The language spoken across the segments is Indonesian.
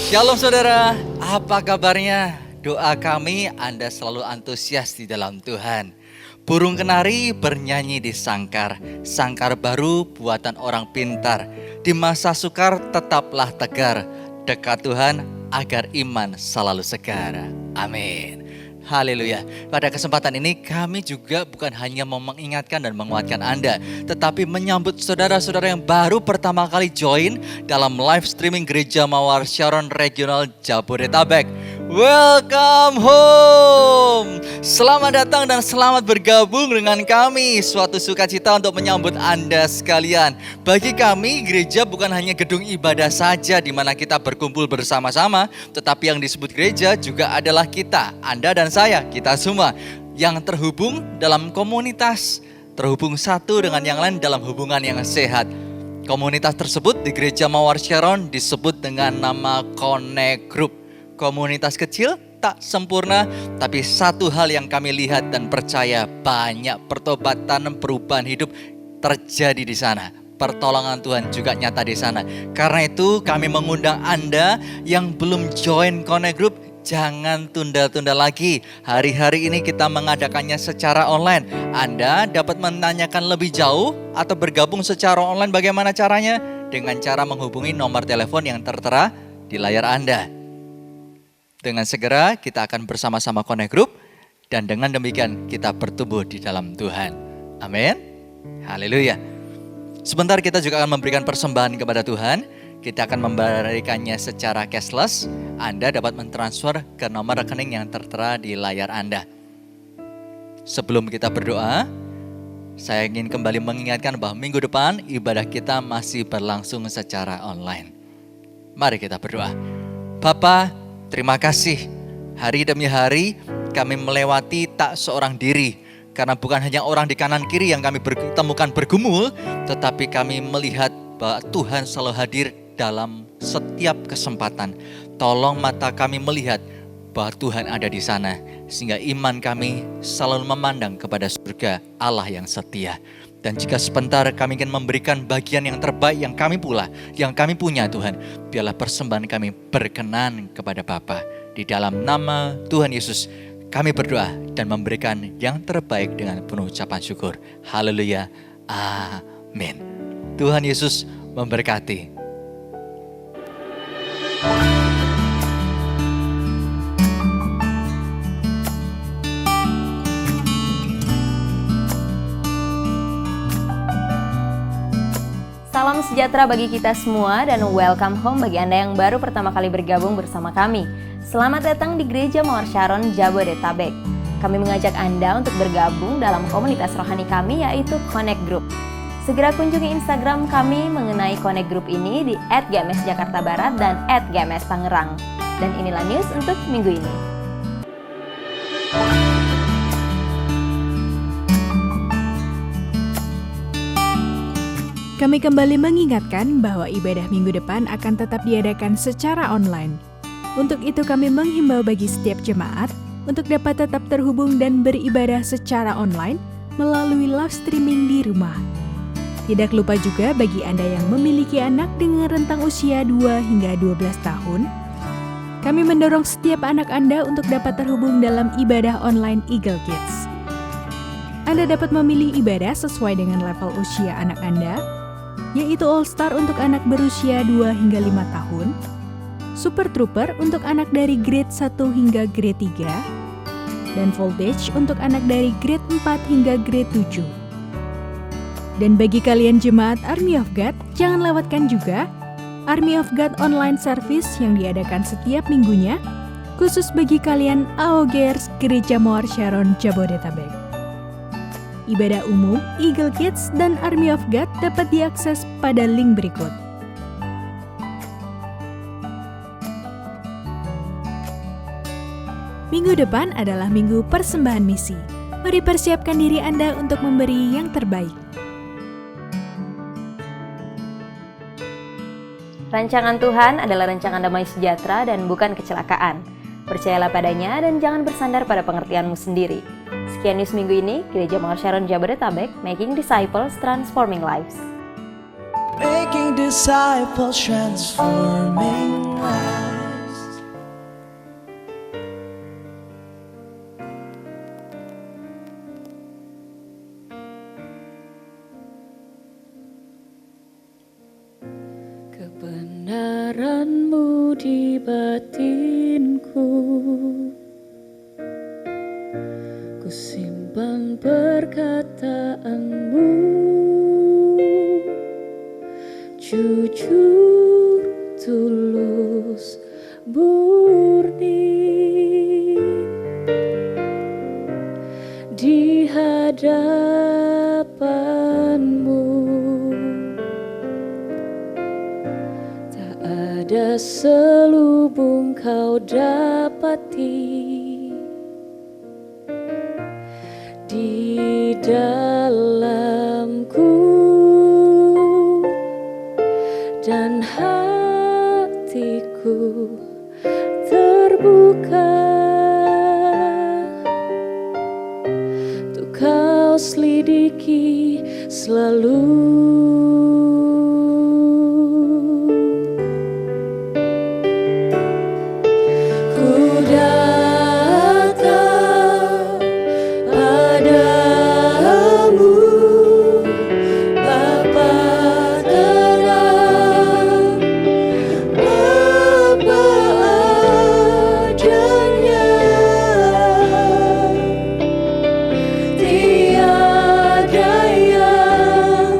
Shalom saudara, apa kabarnya? Doa kami Anda selalu antusias di dalam Tuhan. Burung kenari bernyanyi di sangkar, sangkar baru buatan orang pintar. Di masa sukar tetaplah tegar, dekat Tuhan agar iman selalu segar. Amin. Haleluya. Pada kesempatan ini kami juga bukan hanya mau mengingatkan dan menguatkan Anda, tetapi menyambut saudara-saudara yang baru pertama kali join dalam live streaming Gereja Mawar Sharon Regional Jabodetabek. Welcome home. Selamat datang dan selamat bergabung dengan kami. Suatu sukacita untuk menyambut Anda sekalian. Bagi kami, gereja bukan hanya gedung ibadah saja di mana kita berkumpul bersama-sama, tetapi yang disebut gereja juga adalah kita, Anda dan saya, kita semua yang terhubung dalam komunitas, terhubung satu dengan yang lain dalam hubungan yang sehat. Komunitas tersebut di Gereja Mawar Sharon disebut dengan nama Connect Group. Komunitas kecil, tak sempurna, tapi satu hal yang kami lihat dan percaya, banyak pertobatan, perubahan hidup terjadi di sana. Pertolongan Tuhan juga nyata di sana. Karena itu kami mengundang Anda yang belum join Connect Group, jangan tunda-tunda lagi. Hari-hari ini kita mengadakannya secara online. Anda dapat menanyakan lebih jauh atau bergabung secara online, bagaimana caranya? Dengan cara menghubungi nomor telepon yang tertera di layar Anda. Dengan segera kita akan bersama-sama Connect Group, dan dengan demikian kita bertumbuh di dalam Tuhan. Amin. Haleluya. Sebentar kita juga akan memberikan persembahan kepada Tuhan. Kita akan memberikannya secara cashless. Anda dapat mentransfer ke nomor rekening yang tertera di layar Anda. Sebelum kita berdoa, saya ingin kembali mengingatkan bahwa minggu depan ibadah kita masih berlangsung secara online. Mari kita berdoa. Bapa, terima kasih. Hari demi hari kami melewati tak seorang diri. Karena bukan hanya orang di kanan kiri yang kami temukan bergumul, tetapi kami melihat bahwa Tuhan selalu hadir dalam setiap kesempatan. Tolong mata kami melihat bahwa Tuhan ada di sana, sehingga iman kami selalu memandang kepada surga Allah yang setia. Dan jika sebentar kami ingin memberikan bagian yang terbaik yang kami punya Tuhan, biarlah persembahan kami berkenan kepada Bapa. Di dalam nama Tuhan Yesus kami berdoa dan memberikan yang terbaik dengan penuh ucapan syukur. Haleluya. Amin. Tuhan Yesus memberkati. Salam sejahtera bagi kita semua dan welcome home bagi Anda yang baru pertama kali bergabung bersama kami. Selamat datang di Gereja Mawar Sharon Jabodetabek. Kami mengajak Anda untuk bergabung dalam komunitas rohani kami yaitu Connect Group. Segera kunjungi Instagram kami mengenai Connect Group ini di @gms_jakarta_barat dan @gms_tangerang. Dan inilah news untuk minggu ini. Kami kembali mengingatkan bahwa ibadah minggu depan akan tetap diadakan secara online. Untuk itu kami menghimbau bagi setiap jemaat untuk dapat tetap terhubung dan beribadah secara online melalui live streaming di rumah. Tidak lupa juga bagi Anda yang memiliki anak dengan rentang usia 2 hingga 12 tahun, kami mendorong setiap anak Anda untuk dapat terhubung dalam ibadah online Eagle Kids. Anda dapat memilih ibadah sesuai dengan level usia anak Anda, yaitu All Star untuk anak berusia 2 hingga 5 tahun, Super Trooper untuk anak dari grade 1 hingga grade 3, dan Voltage untuk anak dari grade 4 hingga grade 7. Dan bagi kalian jemaat Army of God, jangan lewatkan juga Army of God online service yang diadakan setiap minggunya, khusus bagi kalian AOGers Gereja Mawar Sharon Jabodetabek. Ibadah umum, Eagle Kids, dan Army of God dapat diakses pada link berikut. Minggu depan adalah minggu persembahan misi. Mari persiapkan diri Anda untuk memberi yang terbaik. Rancangan Tuhan adalah rancangan damai sejahtera dan bukan kecelakaan. Percayalah padanya dan jangan bersandar pada pengertianmu sendiri. Sekian news minggu ini, Gereja Mawar Sharon Jabodetabek, Making Disciples, Transforming Lives. Making disciples, transforming lives. di batinku. Ku simpan perkataanmu, jujur, tulus, murni. Di hadapanmu tak ada selubung kau dapati. Di dalamku dan hatiku terbuka untuk kau selidiki selalu. Ku datang padamu, Bapa terang, apa adanya, tiada yang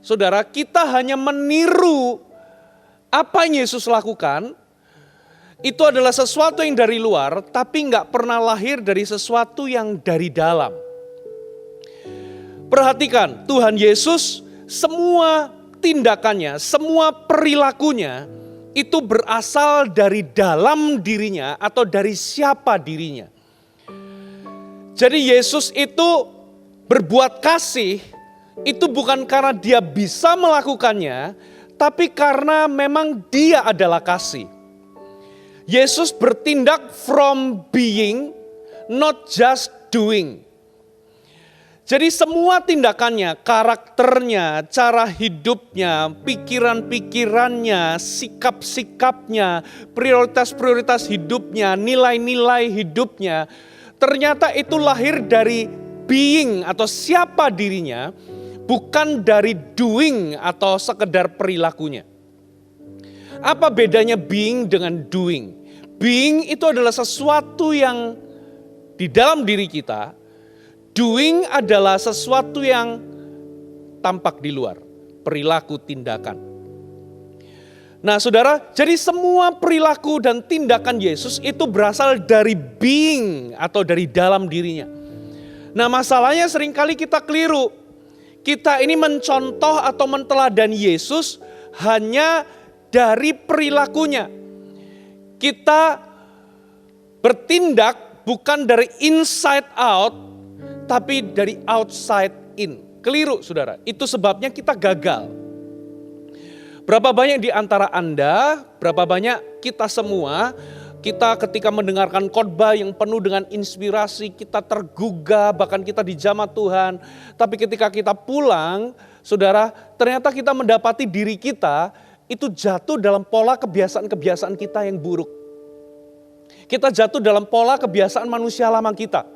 saudara, kita hanya meniru apa yang Yesus lakukan, itu adalah sesuatu yang dari luar, tapi nggak pernah lahir dari sesuatu yang dari dalam. Perhatikan, Tuhan Yesus semua tindakannya, semua perilakunya itu berasal dari dalam dirinya atau dari siapa dirinya. Jadi Yesus itu berbuat kasih, itu bukan karena dia bisa melakukannya, tapi karena memang dia adalah kasih. Yesus bertindak from being, not just doing. Jadi semua tindakannya, karakternya, cara hidupnya, pikiran-pikirannya, sikap-sikapnya, prioritas-prioritas hidupnya, nilai-nilai hidupnya, ternyata itu lahir dari being atau siapa dirinya, bukan dari doing atau sekedar perilakunya. Apa bedanya being dengan doing? Being itu adalah sesuatu yang di dalam diri kita. Doing adalah sesuatu yang tampak di luar. Perilaku, tindakan. Nah saudara, jadi semua perilaku dan tindakan Yesus itu berasal dari being atau dari dalam dirinya. Nah masalahnya seringkali kita keliru. Kita ini mencontoh atau menteladani Yesus hanya dari perilakunya. Kita bertindak bukan dari inside out, tapi dari outside in. Keliru saudara, itu sebabnya kita gagal. Berapa banyak di antara Anda, berapa banyak kita semua, kita ketika mendengarkan khotbah yang penuh dengan inspirasi, kita tergugah, bahkan kita dijamah Tuhan. Tapi ketika kita pulang, saudara, ternyata kita mendapati diri kita itu jatuh dalam pola kebiasaan-kebiasaan kita yang buruk. Kita jatuh dalam pola kebiasaan manusia lama kita.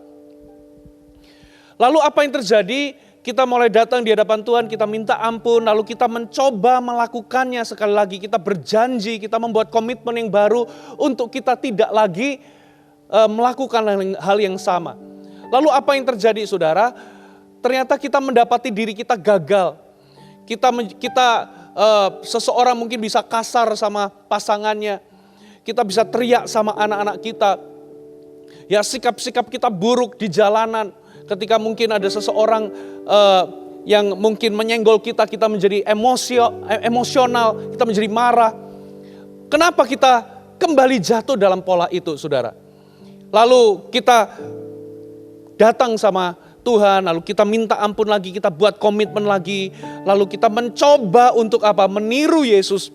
Lalu apa yang terjadi? Kita mulai datang di hadapan Tuhan, kita minta ampun, lalu kita mencoba melakukannya sekali lagi. Kita berjanji, kita membuat komitmen yang baru untuk kita tidak lagi melakukan hal yang sama. Lalu apa yang terjadi saudara? Ternyata kita mendapati diri kita gagal. Seseorang mungkin bisa kasar sama pasangannya. Kita bisa teriak sama anak-anak kita. Ya sikap-sikap kita buruk di jalanan. Ketika mungkin ada seseorang yang mungkin menyenggol kita, kita menjadi emosional, kita menjadi marah. Kenapa kita kembali jatuh dalam pola itu saudara? Lalu kita datang sama Tuhan, lalu kita minta ampun lagi, kita buat komitmen lagi. Lalu kita mencoba untuk apa? Meniru Yesus.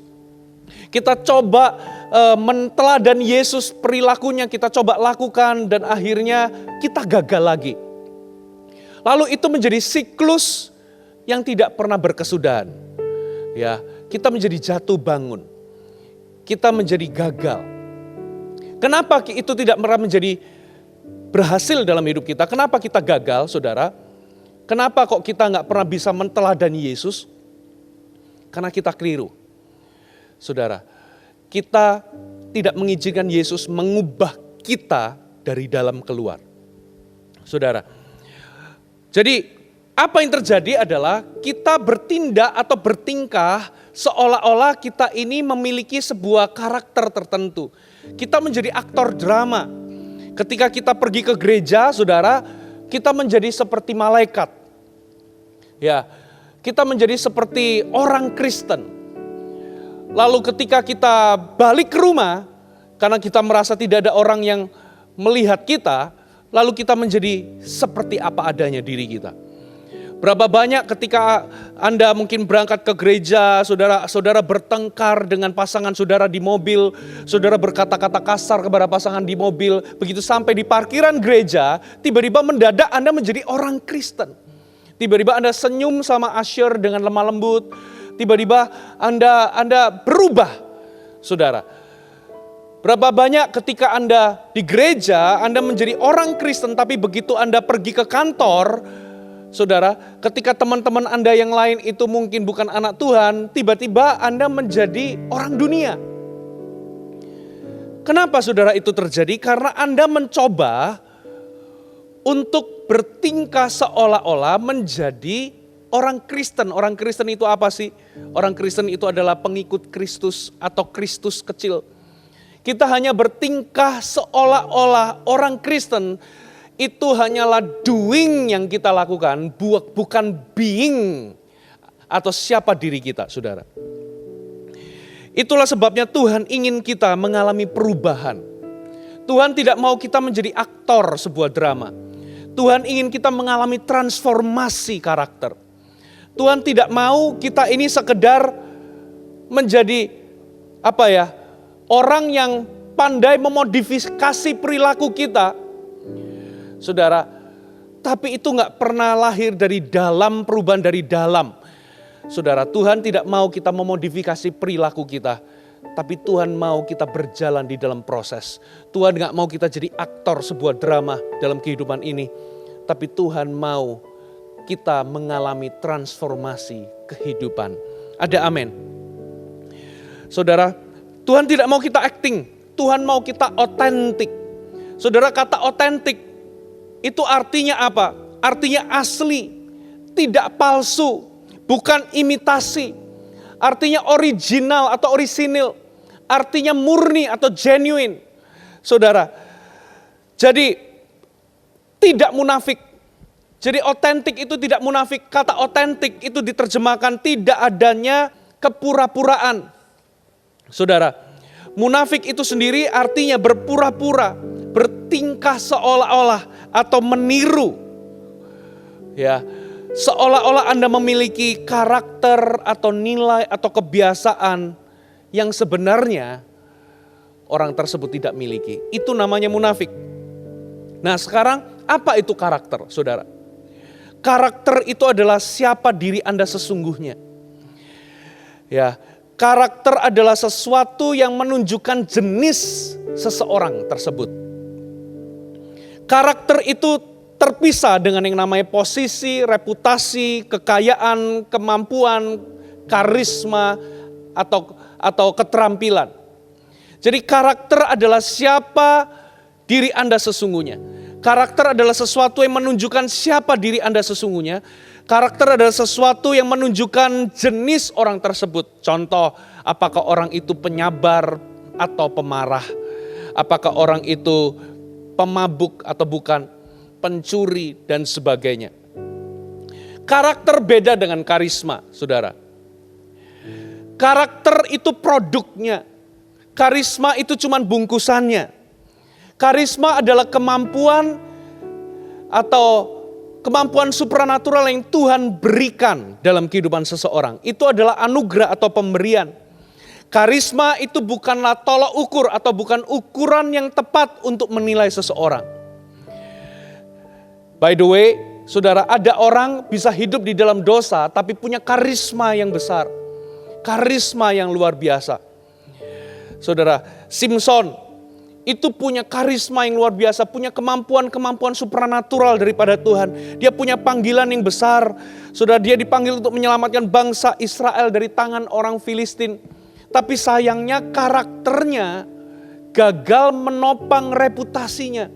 Kita coba menteladani Yesus, perilakunya kita coba lakukan dan akhirnya kita gagal lagi. Lalu itu menjadi siklus yang tidak pernah berkesudahan. Ya, kita menjadi jatuh bangun. Kita menjadi gagal. Kenapa itu tidak pernah menjadi berhasil dalam hidup kita? Kenapa kita gagal, saudara? Kenapa kok kita nggak pernah bisa menteladani Yesus? Karena kita keliru. Saudara, kita tidak mengizinkan Yesus mengubah kita dari dalam keluar. Saudara, jadi apa yang terjadi adalah kita bertindak atau bertingkah seolah-olah kita ini memiliki sebuah karakter tertentu. Kita menjadi aktor drama. Ketika kita pergi ke gereja, saudara, kita menjadi seperti malaikat. Ya, kita menjadi seperti orang Kristen. Lalu ketika kita balik ke rumah, karena kita merasa tidak ada orang yang melihat kita, lalu kita menjadi seperti apa adanya diri kita. Berapa banyak ketika Anda mungkin berangkat ke gereja, saudara bertengkar dengan pasangan saudara di mobil, saudara berkata-kata kasar kepada pasangan di mobil, begitu sampai di parkiran gereja, tiba-tiba mendadak Anda menjadi orang Kristen. Tiba-tiba Anda senyum sama usher dengan lemah lembut, tiba-tiba Anda berubah, saudara. Berapa banyak ketika Anda di gereja, Anda menjadi orang Kristen, tapi begitu Anda pergi ke kantor, saudara, ketika teman-teman Anda yang lain itu mungkin bukan anak Tuhan, tiba-tiba Anda menjadi orang dunia. Kenapa saudara itu terjadi? Karena Anda mencoba untuk bertingkah seolah-olah menjadi Orang Kristen itu apa sih? Orang Kristen itu adalah pengikut Kristus atau Kristus kecil. Kita hanya bertingkah seolah-olah orang Kristen itu hanyalah doing yang kita lakukan, bukan being atau siapa diri kita, saudara. Itulah sebabnya Tuhan ingin kita mengalami perubahan. Tuhan tidak mau kita menjadi aktor sebuah drama. Tuhan ingin kita mengalami transformasi karakter. Tuhan tidak mau kita ini sekedar menjadi orang yang pandai memodifikasi perilaku kita, saudara. Tapi itu gak pernah lahir dari dalam, perubahan dari dalam. Saudara, Tuhan tidak mau kita memodifikasi perilaku kita, tapi Tuhan mau kita berjalan di dalam proses. Tuhan gak mau kita jadi aktor sebuah drama dalam kehidupan ini, tapi Tuhan mau kita mengalami transformasi kehidupan. Ada amin. Saudara, Tuhan tidak mau kita acting, Tuhan mau kita otentik. Saudara, kata otentik itu artinya apa? Artinya asli, tidak palsu, bukan imitasi. Artinya original atau orisinil, artinya murni atau genuine. Saudara, jadi tidak munafik. Jadi otentik itu tidak munafik. Kata otentik itu diterjemahkan tidak adanya kepura-puraan. Saudara, munafik itu sendiri artinya berpura-pura, bertingkah seolah-olah atau meniru. Ya, seolah-olah Anda memiliki karakter atau nilai atau kebiasaan yang sebenarnya orang tersebut tidak miliki. Itu namanya munafik. Nah, sekarang apa itu karakter, saudara? Karakter itu adalah siapa diri Anda sesungguhnya. Ya, karakter adalah sesuatu yang menunjukkan jenis seseorang tersebut. Karakter itu terpisah dengan yang namanya posisi, reputasi, kekayaan, kemampuan, karisma, atau keterampilan. Jadi karakter adalah siapa diri Anda sesungguhnya. Karakter adalah sesuatu yang menunjukkan siapa diri Anda sesungguhnya. Karakter adalah sesuatu yang menunjukkan jenis orang tersebut. Contoh, apakah orang itu penyabar atau pemarah? Apakah orang itu pemabuk atau bukan? Pencuri dan sebagainya. Karakter beda dengan karisma, saudara. Karakter itu produknya. Karisma itu cuma bungkusannya. Karisma adalah kemampuan atau kemampuan supranatural yang Tuhan berikan dalam kehidupan seseorang. Itu adalah anugerah atau pemberian. Karisma itu bukanlah tolok ukur atau bukan ukuran yang tepat untuk menilai seseorang. By the way, saudara, ada orang bisa hidup di dalam dosa tapi punya karisma yang besar. Karisma yang luar biasa. Saudara, Simpson itu punya karisma yang luar biasa, punya kemampuan supranatural daripada Tuhan. Dia punya panggilan yang besar. Saudara, dia dipanggil untuk menyelamatkan bangsa Israel dari tangan orang Filistin. Tapi sayangnya karakternya gagal menopang reputasinya.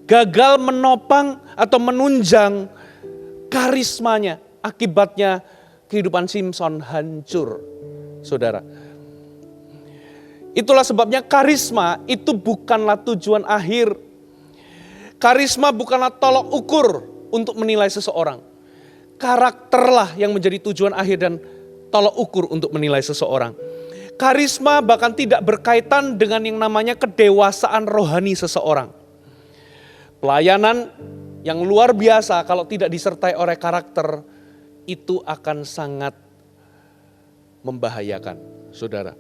Gagal menopang atau menunjang karismanya. Akibatnya kehidupan Simpson hancur, saudara. Itulah sebabnya karisma itu bukanlah tujuan akhir. Karisma bukanlah tolok ukur untuk menilai seseorang. Karakterlah yang menjadi tujuan akhir dan tolok ukur untuk menilai seseorang. Karisma bahkan tidak berkaitan dengan yang namanya kedewasaan rohani seseorang. Pelayanan yang luar biasa kalau tidak disertai oleh karakter itu akan sangat membahayakan, saudara.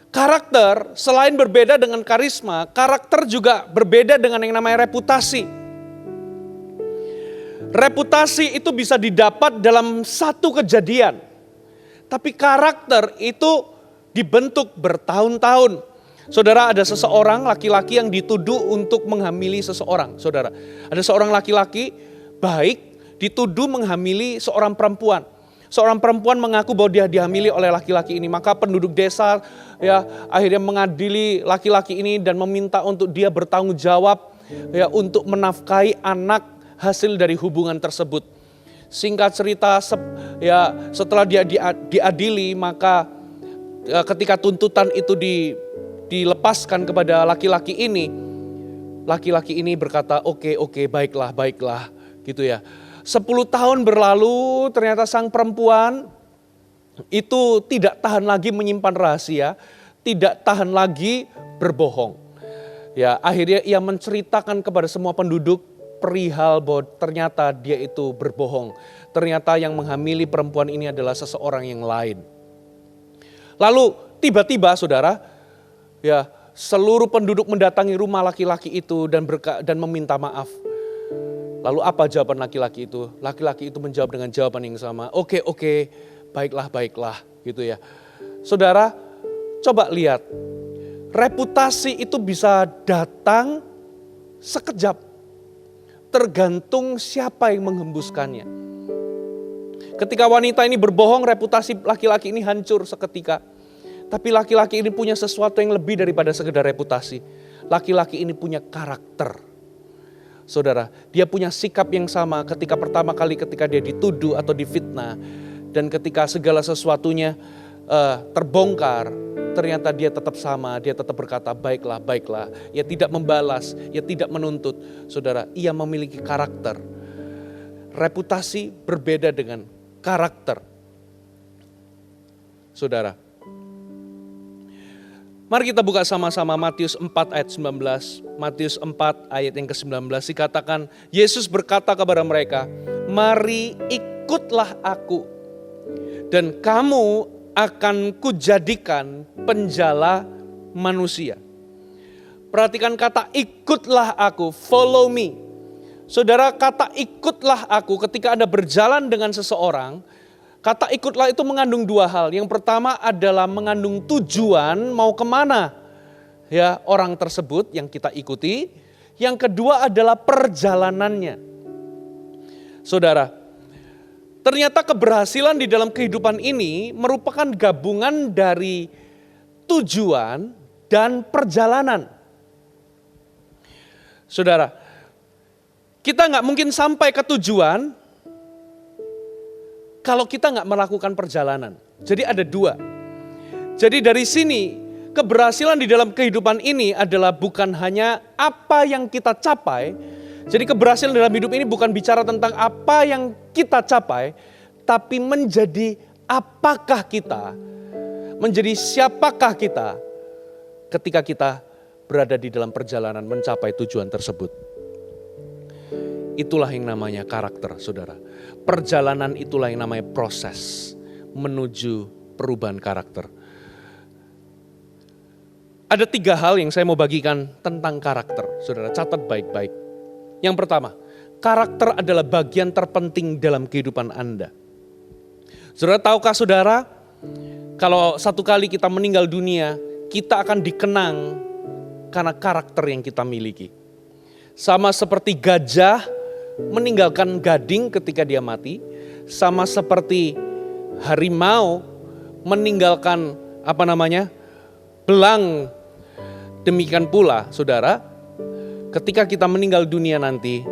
Karakter selain berbeda dengan karisma, karakter juga berbeda dengan yang namanya reputasi. Reputasi itu bisa didapat dalam satu kejadian. Tapi karakter itu dibentuk bertahun-tahun. Saudara, ada seseorang laki-laki yang dituduh untuk menghamili seseorang. Saudara, ada seorang laki-laki baik dituduh menghamili seorang perempuan. Seorang perempuan mengaku bahwa dia dihamili oleh laki-laki ini. Maka penduduk desa akhirnya mengadili laki-laki ini dan meminta untuk dia bertanggung jawab untuk menafkahi anak hasil dari hubungan tersebut. Singkat cerita, setelah dia diadili, maka ketika tuntutan itu dilepaskan kepada laki-laki ini berkata, oke, baiklah, gitu ya. 10 tahun berlalu, ternyata sang perempuan itu tidak tahan lagi menyimpan rahasia, tidak tahan lagi berbohong. Ya, akhirnya ia menceritakan kepada semua penduduk perihal bahwa ternyata dia itu berbohong. Ternyata yang menghamili perempuan ini adalah seseorang yang lain. Lalu tiba-tiba saudara, ya, seluruh penduduk mendatangi rumah laki-laki itu dan meminta maaf. Lalu apa jawaban laki-laki itu? Laki-laki itu menjawab dengan jawaban yang sama. Oke, baiklah, gitu ya. Saudara, coba lihat. Reputasi itu bisa datang sekejap. Tergantung siapa yang menghembuskannya. Ketika wanita ini berbohong, reputasi laki-laki ini hancur seketika. Tapi laki-laki ini punya sesuatu yang lebih daripada sekedar reputasi. Laki-laki ini punya karakter. Saudara, dia punya sikap yang sama ketika pertama kali ketika dia dituduh atau difitnah. Dan ketika segala sesuatunya terbongkar, ternyata dia tetap sama, dia tetap berkata baiklah. Ia tidak membalas, ia tidak menuntut. Saudara, ia memiliki karakter. Reputasi berbeda dengan karakter. Saudara, mari kita buka sama-sama Matius 4 ayat 19. Matius 4 ayat yang ke-19 dikatakan, Yesus berkata kepada mereka, mari ikutlah aku dan kamu akan kujadikan penjala manusia. Perhatikan kata ikutlah aku, follow me. Saudara, kata ikutlah aku ketika Anda berjalan dengan seseorang, kata ikutlah itu mengandung dua hal. Yang pertama adalah mengandung tujuan mau kemana ya orang tersebut yang kita ikuti. Yang kedua adalah perjalanannya. Saudara, ternyata keberhasilan di dalam kehidupan ini merupakan gabungan dari tujuan dan perjalanan. Saudara, kita nggak mungkin sampai ke tujuan kalau kita nggak melakukan perjalanan. Jadi ada dua. Jadi dari sini keberhasilan di dalam kehidupan ini adalah bukan hanya apa yang kita capai. Jadi keberhasilan dalam hidup ini bukan bicara tentang apa yang kita capai, tapi menjadi apakah kita, menjadi siapakah kita ketika kita berada di dalam perjalanan mencapai tujuan tersebut. Itulah yang namanya karakter, saudara. Perjalanan itulah yang namanya proses menuju perubahan karakter. Ada 3 hal yang saya mau bagikan tentang karakter, saudara. Catat baik-baik. Yang pertama, karakter adalah bagian terpenting dalam kehidupan Anda. Saudara, tahukah saudara, kalau satu kali kita meninggal dunia, kita akan dikenang karena karakter yang kita miliki. Sama seperti gajah meninggalkan gading ketika dia mati, sama seperti harimau meninggalkan belang. Demikian pula, saudara, ketika kita meninggal dunia nanti,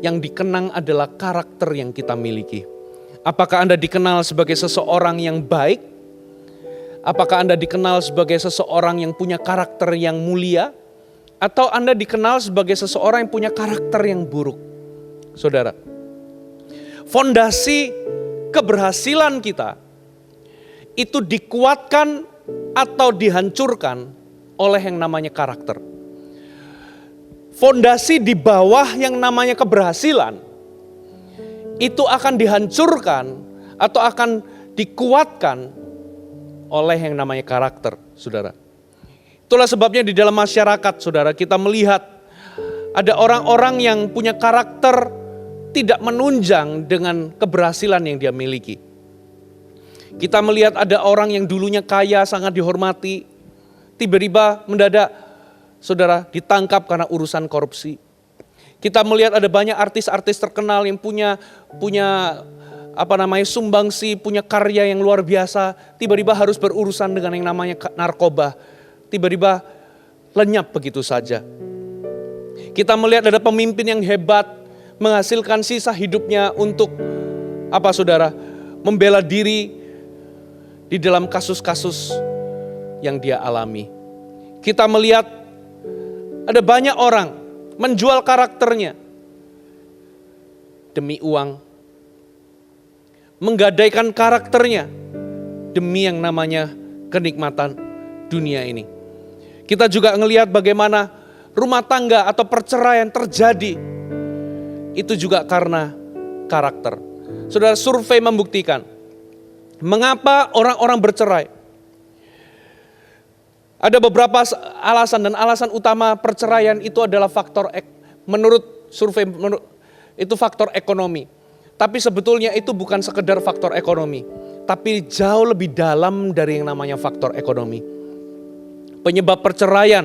yang dikenang adalah karakter yang kita miliki. Apakah Anda dikenal sebagai seseorang yang baik? Apakah Anda dikenal sebagai seseorang yang punya karakter yang mulia? Atau Anda dikenal sebagai seseorang yang punya karakter yang buruk? Saudara, fondasi keberhasilan kita itu dikuatkan atau dihancurkan oleh yang namanya karakter. Fondasi di bawah yang namanya keberhasilan itu akan dihancurkan atau akan dikuatkan oleh yang namanya karakter, saudara. Itulah sebabnya di dalam masyarakat, saudara, kita melihat ada orang-orang yang punya karakter tidak menunjang dengan keberhasilan yang dia miliki. Kita melihat ada orang yang dulunya kaya, sangat dihormati, tiba-tiba mendadak, saudara, ditangkap karena urusan korupsi. Kita melihat ada banyak artis-artis terkenal yang punya sumbangsi, punya karya yang luar biasa, tiba-tiba harus berurusan dengan yang namanya narkoba. Tiba-tiba lenyap begitu saja. Kita melihat ada pemimpin yang hebat, menghasilkan sisa hidupnya untuk apa saudara? Membela diri di dalam kasus-kasus yang dia alami. Kita melihat ada banyak orang menjual karakternya demi uang, menggadaikan karakternya demi yang namanya kenikmatan dunia ini. Kita juga melihat bagaimana rumah tangga atau perceraian terjadi, itu juga karena karakter. Saudara, survei membuktikan mengapa orang-orang bercerai. Ada beberapa alasan, dan alasan utama perceraian itu adalah menurut survei itu faktor ekonomi. Tapi sebetulnya itu bukan sekedar faktor ekonomi, tapi jauh lebih dalam dari yang namanya faktor ekonomi. Penyebab perceraian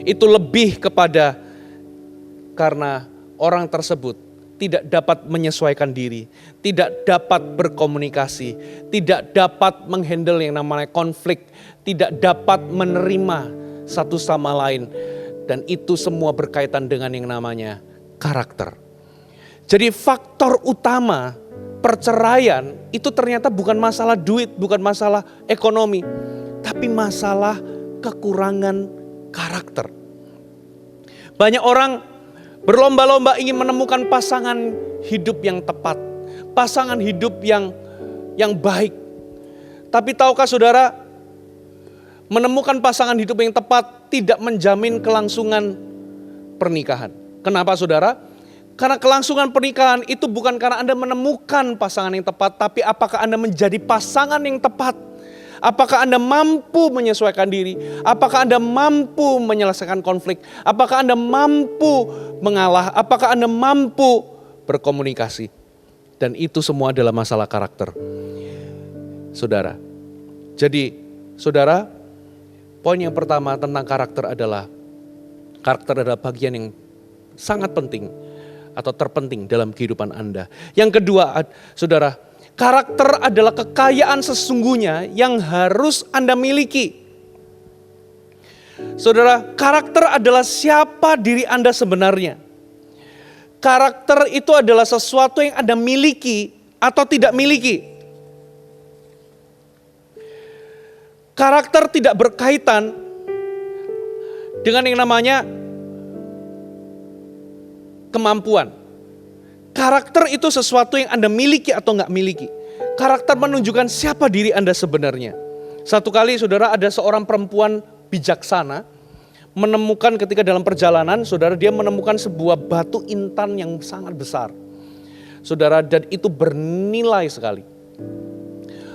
itu lebih kepada karena orang tersebut tidak dapat menyesuaikan diri, tidak dapat berkomunikasi, tidak dapat menghandle yang namanya konflik, tidak dapat menerima satu sama lain. Dan itu semua berkaitan dengan yang namanya karakter. Jadi faktor utama perceraian itu ternyata bukan masalah duit, bukan masalah ekonomi, tapi masalah kekurangan karakter. Banyak orang berlomba-lomba ingin menemukan pasangan hidup yang tepat, pasangan hidup yang baik. Tapi tahukah saudara, menemukan pasangan hidup yang tepat tidak menjamin kelangsungan pernikahan. Kenapa saudara? Karena kelangsungan pernikahan itu bukan karena Anda menemukan pasangan yang tepat, tapi apakah Anda menjadi pasangan yang tepat? Apakah Anda mampu menyesuaikan diri? Apakah Anda mampu menyelesaikan konflik? Apakah Anda mampu mengalah? Apakah Anda mampu berkomunikasi? Dan itu semua adalah masalah karakter. Saudara. Jadi, saudara, poin yang pertama tentang karakter adalah bagian yang sangat penting atau terpenting dalam kehidupan Anda. Yang kedua, saudara, karakter adalah kekayaan sesungguhnya yang harus Anda miliki. Saudara, karakter adalah siapa diri Anda sebenarnya. Karakter itu adalah sesuatu yang Anda miliki atau tidak miliki. Karakter tidak berkaitan dengan yang namanya kemampuan. Karakter itu sesuatu yang Anda miliki atau nggak miliki. Karakter menunjukkan siapa diri Anda sebenarnya. Satu kali saudara, ada seorang perempuan bijaksana menemukan ketika dalam perjalanan, saudara, dia menemukan sebuah batu intan yang sangat besar. Saudara, dan itu bernilai sekali.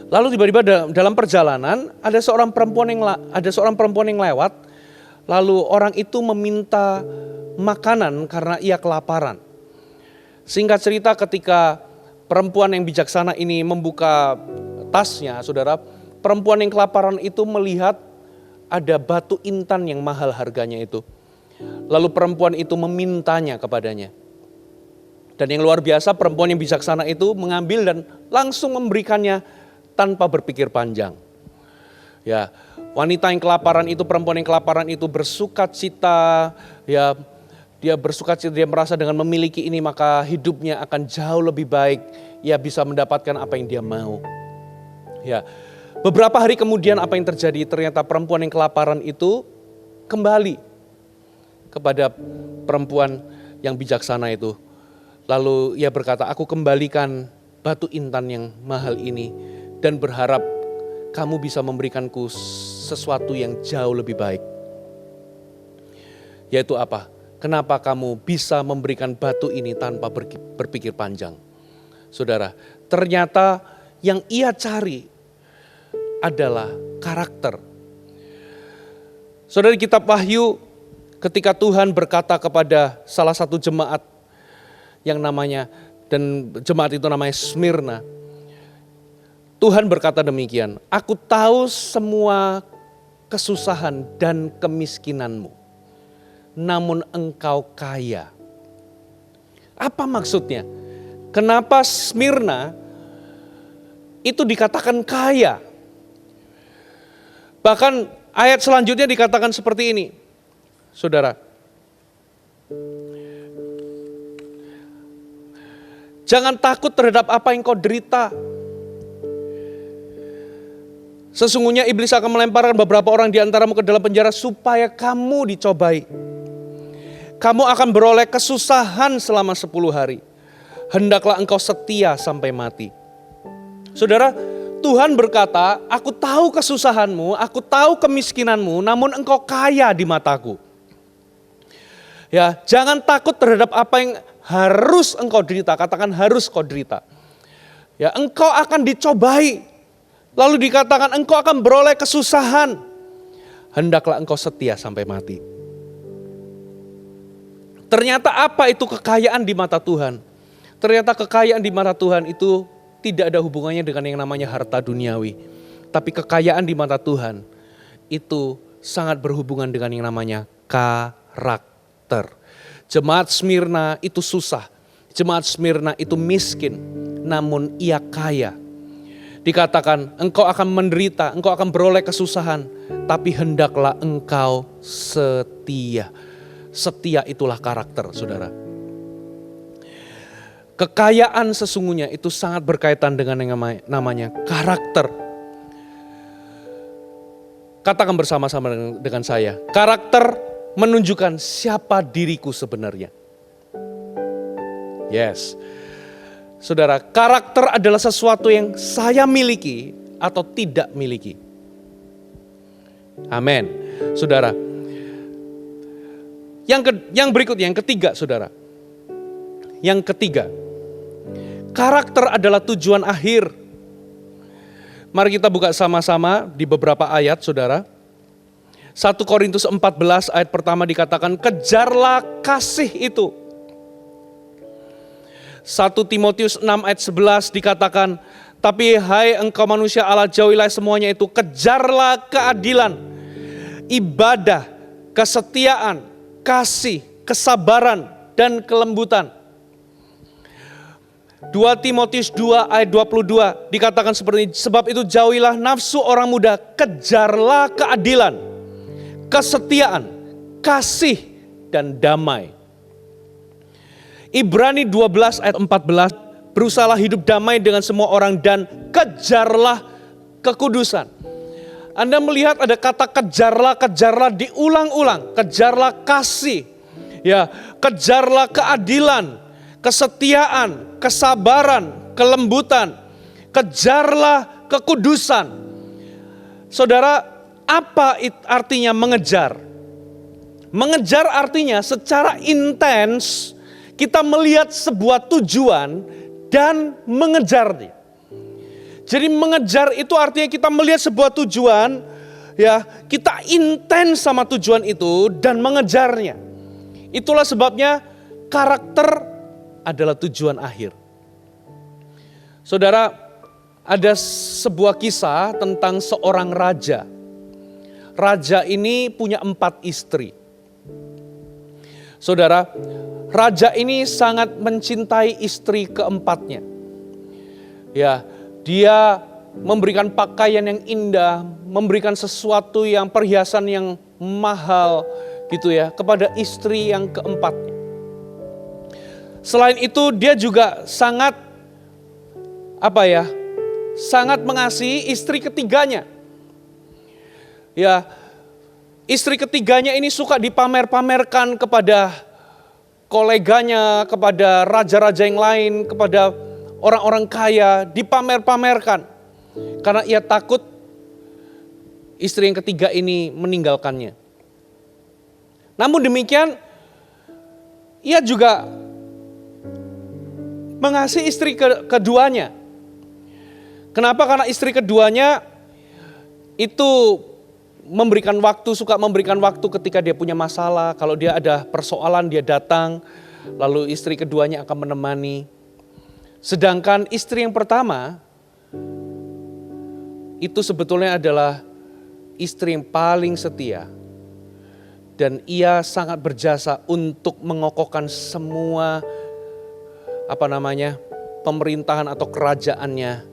Lalu tiba-tiba dalam perjalanan ada seorang perempuan yang lewat, lalu orang itu meminta makanan karena ia kelaparan. Singkat cerita, ketika perempuan yang bijaksana ini membuka tasnya, saudara, perempuan yang kelaparan itu melihat ada batu intan yang mahal harganya itu. Lalu perempuan itu memintanya kepadanya. Dan yang luar biasa, perempuan yang bijaksana itu mengambil dan langsung memberikannya tanpa berpikir panjang. Ya, wanita yang kelaparan itu, perempuan yang kelaparan itu bersukacita, ya, dia bersukacita, dia merasa dengan memiliki ini maka hidupnya akan jauh lebih baik. Ia bisa mendapatkan apa yang dia mau. Ya, beberapa hari kemudian apa yang terjadi? Ternyata perempuan yang kelaparan itu kembali kepada perempuan yang bijaksana itu. Lalu ia berkata, aku kembalikan batu intan yang mahal ini dan berharap kamu bisa memberikanku sesuatu yang jauh lebih baik. Yaitu apa? Kenapa kamu bisa memberikan batu ini tanpa berpikir panjang? Saudara, ternyata yang ia cari adalah karakter. Saudara, di kitab Wahyu, ketika Tuhan berkata kepada salah satu jemaat yang namanya, dan jemaat itu namanya Smyrna, Tuhan berkata demikian, aku tahu semua kesusahan dan kemiskinanmu, namun engkau kaya. Apa maksudnya? Kenapa Smyrna itu dikatakan kaya? Bahkan ayat selanjutnya dikatakan seperti ini, saudara. Jangan takut terhadap apa yang kau derita. Sesungguhnya iblis akan melemparkan beberapa orang di antaramu ke dalam penjara supaya kamu dicobai. Kamu akan beroleh kesusahan selama 10 hari. Hendaklah engkau setia sampai mati. Saudara, Tuhan berkata, aku tahu kesusahanmu, aku tahu kemiskinanmu, namun engkau kaya di mataku. Ya, jangan takut terhadap apa yang harus engkau derita. Katakan harus kau derita. Ya, engkau akan dicobai. Lalu dikatakan engkau akan beroleh kesusahan. Hendaklah engkau setia sampai mati. Ternyata apa itu kekayaan di mata Tuhan? Ternyata kekayaan di mata Tuhan itu tidak ada hubungannya dengan yang namanya harta duniawi. Tapi kekayaan di mata Tuhan itu sangat berhubungan dengan yang namanya karakter. Jemaat Smyrna itu susah. Jemaat Smyrna itu miskin, namun ia kaya. Dikatakan engkau akan menderita, engkau akan beroleh kesusahan, tapi hendaklah engkau setia. Setia itulah karakter, saudara. Kekayaan sesungguhnya itu sangat berkaitan dengan yang namanya karakter. Katakan bersama-sama dengan saya, karakter menunjukkan siapa diriku sebenarnya. Yes. Saudara, karakter adalah sesuatu yang saya miliki atau tidak miliki. Amin. Saudara, yang berikutnya, yang ketiga, saudara. Yang ketiga, karakter adalah tujuan akhir. Mari kita buka sama-sama di beberapa ayat, saudara. 1 Korintus 14 ayat pertama dikatakan, kejarlah kasih itu. 1 Timotius 6 ayat 11 dikatakan, tapi hai engkau manusia Allah, jauhilah semuanya itu, kejarlah keadilan, ibadah, kesetiaan, kasih, kesabaran, dan kelembutan. 2 Timotius 2 ayat 22 dikatakan seperti ini, sebab itu jauhilah nafsu orang muda, kejarlah keadilan, kesetiaan, kasih, dan damai. Ibrani 12 ayat 14, berusahalah hidup damai dengan semua orang dan kejarlah kekudusan. Anda melihat ada kata kejarlah, kejarlah diulang-ulang, kejarlah kasih, ya, kejarlah keadilan, kesetiaan, kesabaran, kelembutan, kejarlah kekudusan. Saudara, apa artinya mengejar? Mengejar artinya secara intens kita melihat sebuah tujuan dan mengejarnya. Jadi mengejar itu artinya kita melihat sebuah tujuan, ya, kita intens sama tujuan itu dan mengejarnya. Itulah sebabnya karakter adalah tujuan akhir. Saudara, ada sebuah kisah tentang seorang raja. Raja ini punya 4 istri. Saudara, raja ini sangat mencintai istri keempatnya. Ya, dia memberikan pakaian yang indah, memberikan sesuatu yang perhiasan yang mahal gitu ya kepada istri yang keempatnya. Selain itu dia juga sangat sangat mengasihi istri ketiganya. Ya, istri ketiganya ini suka dipamer-pamerkan kepada koleganya, kepada raja-raja yang lain, kepada orang-orang kaya, dipamer-pamerkan. Karena ia takut istri yang ketiga ini meninggalkannya. Namun demikian, ia juga mengasihi istri keduanya. Kenapa? Karena istri keduanya itu suka memberikan waktu ketika dia punya masalah. Kalau dia ada persoalan, dia datang, lalu istri keduanya akan menemani. Sedangkan istri yang pertama, itu sebetulnya adalah istri yang paling setia. Dan ia sangat berjasa untuk mengokohkan semua pemerintahan atau kerajaannya.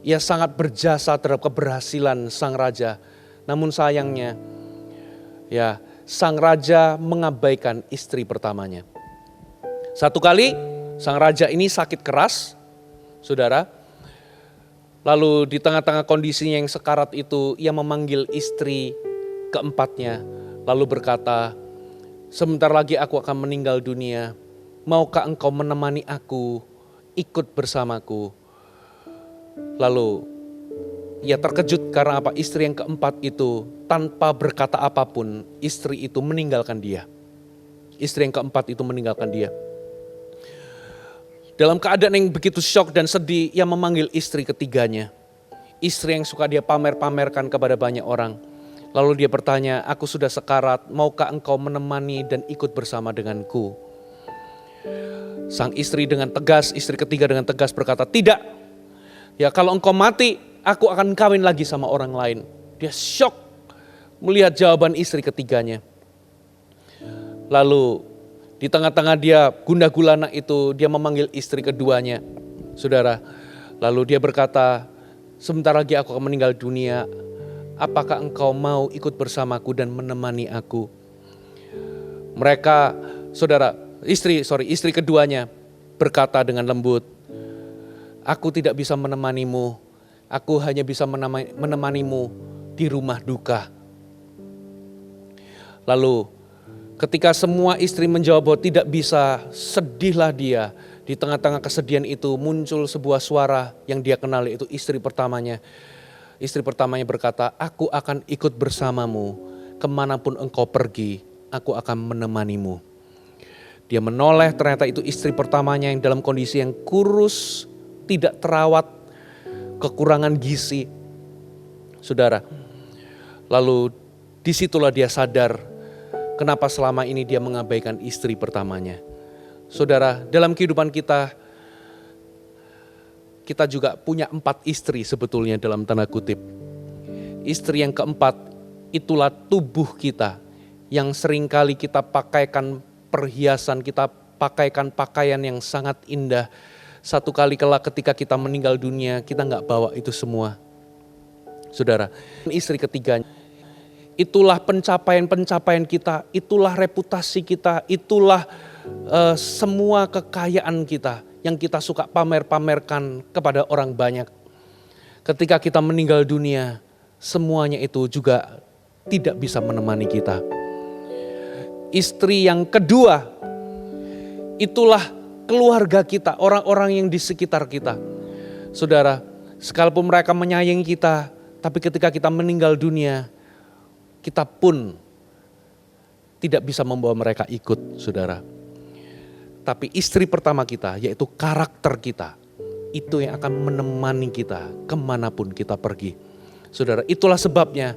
Ia sangat berjasa terhadap keberhasilan sang raja. Namun sayangnya, ya, sang raja mengabaikan istri pertamanya. Satu kali Sang raja ini sakit keras, saudara. Lalu di tengah-tengah kondisinya yang sekarat itu, ia memanggil istri keempatnya. Lalu berkata, sebentar lagi aku akan meninggal dunia. Maukah engkau menemani aku, ikut bersamaku? Lalu ia terkejut karena apa? Istri yang keempat itu tanpa berkata apapun, istri itu meninggalkan dia. Istri yang keempat itu meninggalkan dia. Dalam keadaan yang begitu syok dan sedih, ia memanggil istri ketiganya. Istri yang suka dia pamer-pamerkan kepada banyak orang. Lalu dia bertanya, aku sudah sekarat, maukah engkau menemani dan ikut bersama denganku? Sang istri dengan tegas, istri ketiga dengan tegas berkata, tidak. Ya kalau engkau mati, aku akan kawin lagi sama orang lain. Dia syok melihat jawaban istri ketiganya. Lalu di tengah-tengah dia gundah gulana itu, dia memanggil istri keduanya, saudara. Lalu dia berkata, sebentar lagi aku akan meninggal dunia. Apakah engkau mau ikut bersamaku dan menemani aku? Mereka, saudara, istri keduanya berkata dengan lembut, aku tidak bisa menemanimu. Aku hanya bisa menemanimu di rumah duka. Lalu ketika semua istri menjawab bahwa tidak bisa, sedihlah dia. Di tengah-tengah kesedihan itu muncul sebuah suara yang dia kenal, yaitu istri pertamanya. Istri pertamanya berkata, aku akan ikut bersamamu, kemanapun engkau pergi, aku akan menemanimu. Dia menoleh, ternyata itu istri pertamanya yang dalam kondisi yang kurus, tidak terawat, kekurangan gizi. Saudara, lalu disitulah dia sadar, kenapa selama ini dia mengabaikan istri pertamanya. Saudara, dalam kehidupan kita juga punya 4 istri sebetulnya dalam tanda kutip. Istri yang keempat, itulah tubuh kita yang seringkali kita pakaikan perhiasan, kita pakaikan pakaian yang sangat indah. Satu kali kelak ketika kita meninggal dunia, kita gak bawa itu semua. Saudara, istri ketiganya, itulah pencapaian-pencapaian kita, itulah reputasi kita, itulah semua kekayaan kita yang kita suka pamer-pamerkan kepada orang banyak. Ketika kita meninggal dunia, semuanya itu juga tidak bisa menemani kita. Istri yang kedua, itulah keluarga kita, orang-orang yang di sekitar kita. Saudara, sekalipun mereka menyayangi kita, tapi ketika kita meninggal dunia, kita pun tidak bisa membawa mereka ikut, saudara. Tapi istri pertama kita, yaitu karakter kita, itu yang akan menemani kita kemanapun kita pergi. Saudara, itulah sebabnya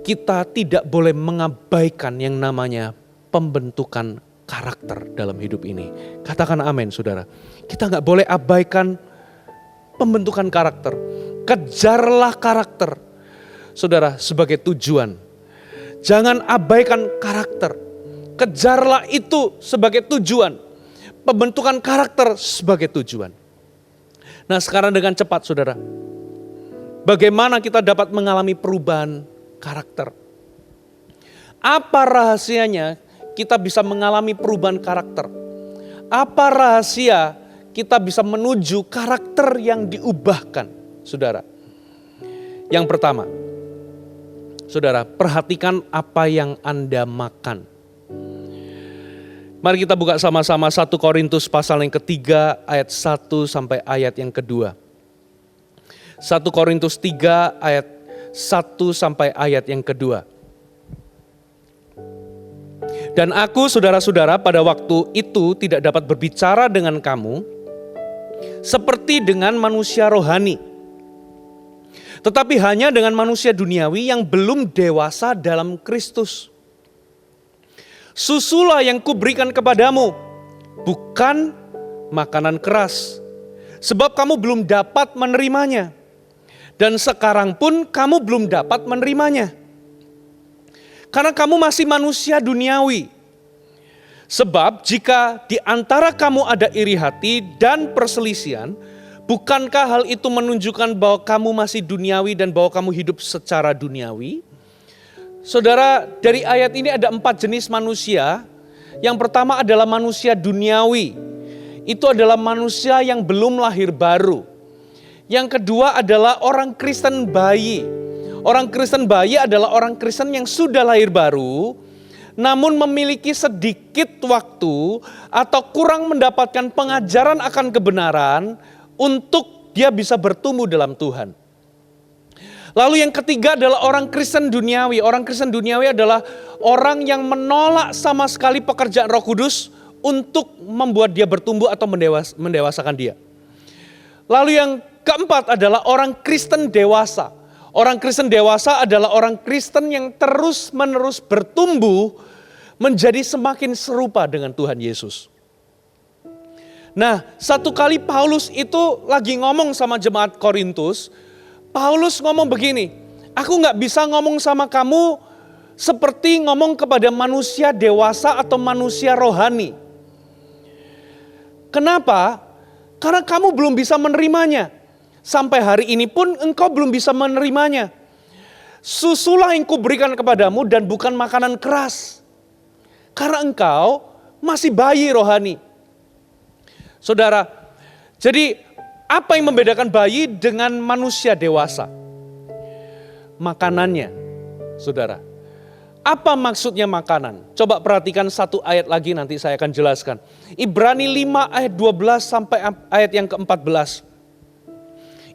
kita tidak boleh mengabaikan yang namanya pembentukan karakter dalam hidup ini. Katakan amin, saudara. Kita gak boleh abaikan pembentukan karakter. Kejarlah karakter, saudara, sebagai tujuan. Jangan abaikan karakter. Kejarlah itu sebagai tujuan. Pembentukan karakter sebagai tujuan. Nah sekarang dengan cepat saudara, bagaimana kita dapat mengalami perubahan karakter? Apa rahasianya kita bisa mengalami perubahan karakter? Apa rahasia kita bisa menuju karakter yang diubahkan, saudara? Yang pertama, saudara, perhatikan apa yang Anda makan. Mari kita buka sama-sama 1 Korintus pasal yang ketiga ayat 1 sampai ayat yang kedua. 1 Korintus 3 ayat 1 sampai ayat yang kedua. Dan aku saudara-saudara pada waktu itu tidak dapat berbicara dengan kamu seperti dengan manusia rohani. Tetapi hanya dengan manusia duniawi yang belum dewasa dalam Kristus. Susulah yang kuberikan kepadamu, bukan makanan keras. Sebab kamu belum dapat menerimanya. Dan sekarang pun kamu belum dapat menerimanya. Karena kamu masih manusia duniawi. Sebab jika di antara kamu ada iri hati dan perselisihan, bukankah hal itu menunjukkan bahwa kamu masih duniawi dan bahwa kamu hidup secara duniawi? Saudara, dari ayat ini ada 4 jenis manusia. Yang pertama adalah manusia duniawi. itu adalah manusia yang belum lahir baru. Yang kedua adalah orang Kristen bayi. Orang Kristen bayi adalah orang Kristen yang sudah lahir baru, namun memiliki sedikit waktu atau kurang mendapatkan pengajaran akan kebenaran untuk dia bisa bertumbuh dalam Tuhan. Lalu yang ketiga adalah orang Kristen duniawi. Orang Kristen duniawi adalah orang yang menolak sama sekali pekerjaan Roh Kudus untuk membuat dia bertumbuh atau mendewasakan dia. Lalu yang keempat adalah orang Kristen dewasa. Orang Kristen dewasa adalah orang Kristen yang terus-menerus bertumbuh menjadi semakin serupa dengan Tuhan Yesus. Nah, satu kali Paulus itu lagi ngomong sama jemaat Korintus, Paulus ngomong begini, aku gak bisa ngomong sama kamu seperti ngomong kepada manusia dewasa atau manusia rohani. Kenapa? Karena kamu belum bisa menerimanya. Sampai hari ini pun engkau belum bisa menerimanya. Susulah yang kuberikan kepadamu dan bukan makanan keras. Karena engkau masih bayi rohani. Saudara, jadi apa yang membedakan bayi dengan manusia dewasa? Makanannya, saudara. Apa maksudnya makanan? Coba perhatikan satu ayat lagi nanti saya akan jelaskan. Ibrani 5 ayat 12 sampai ayat yang ke-14.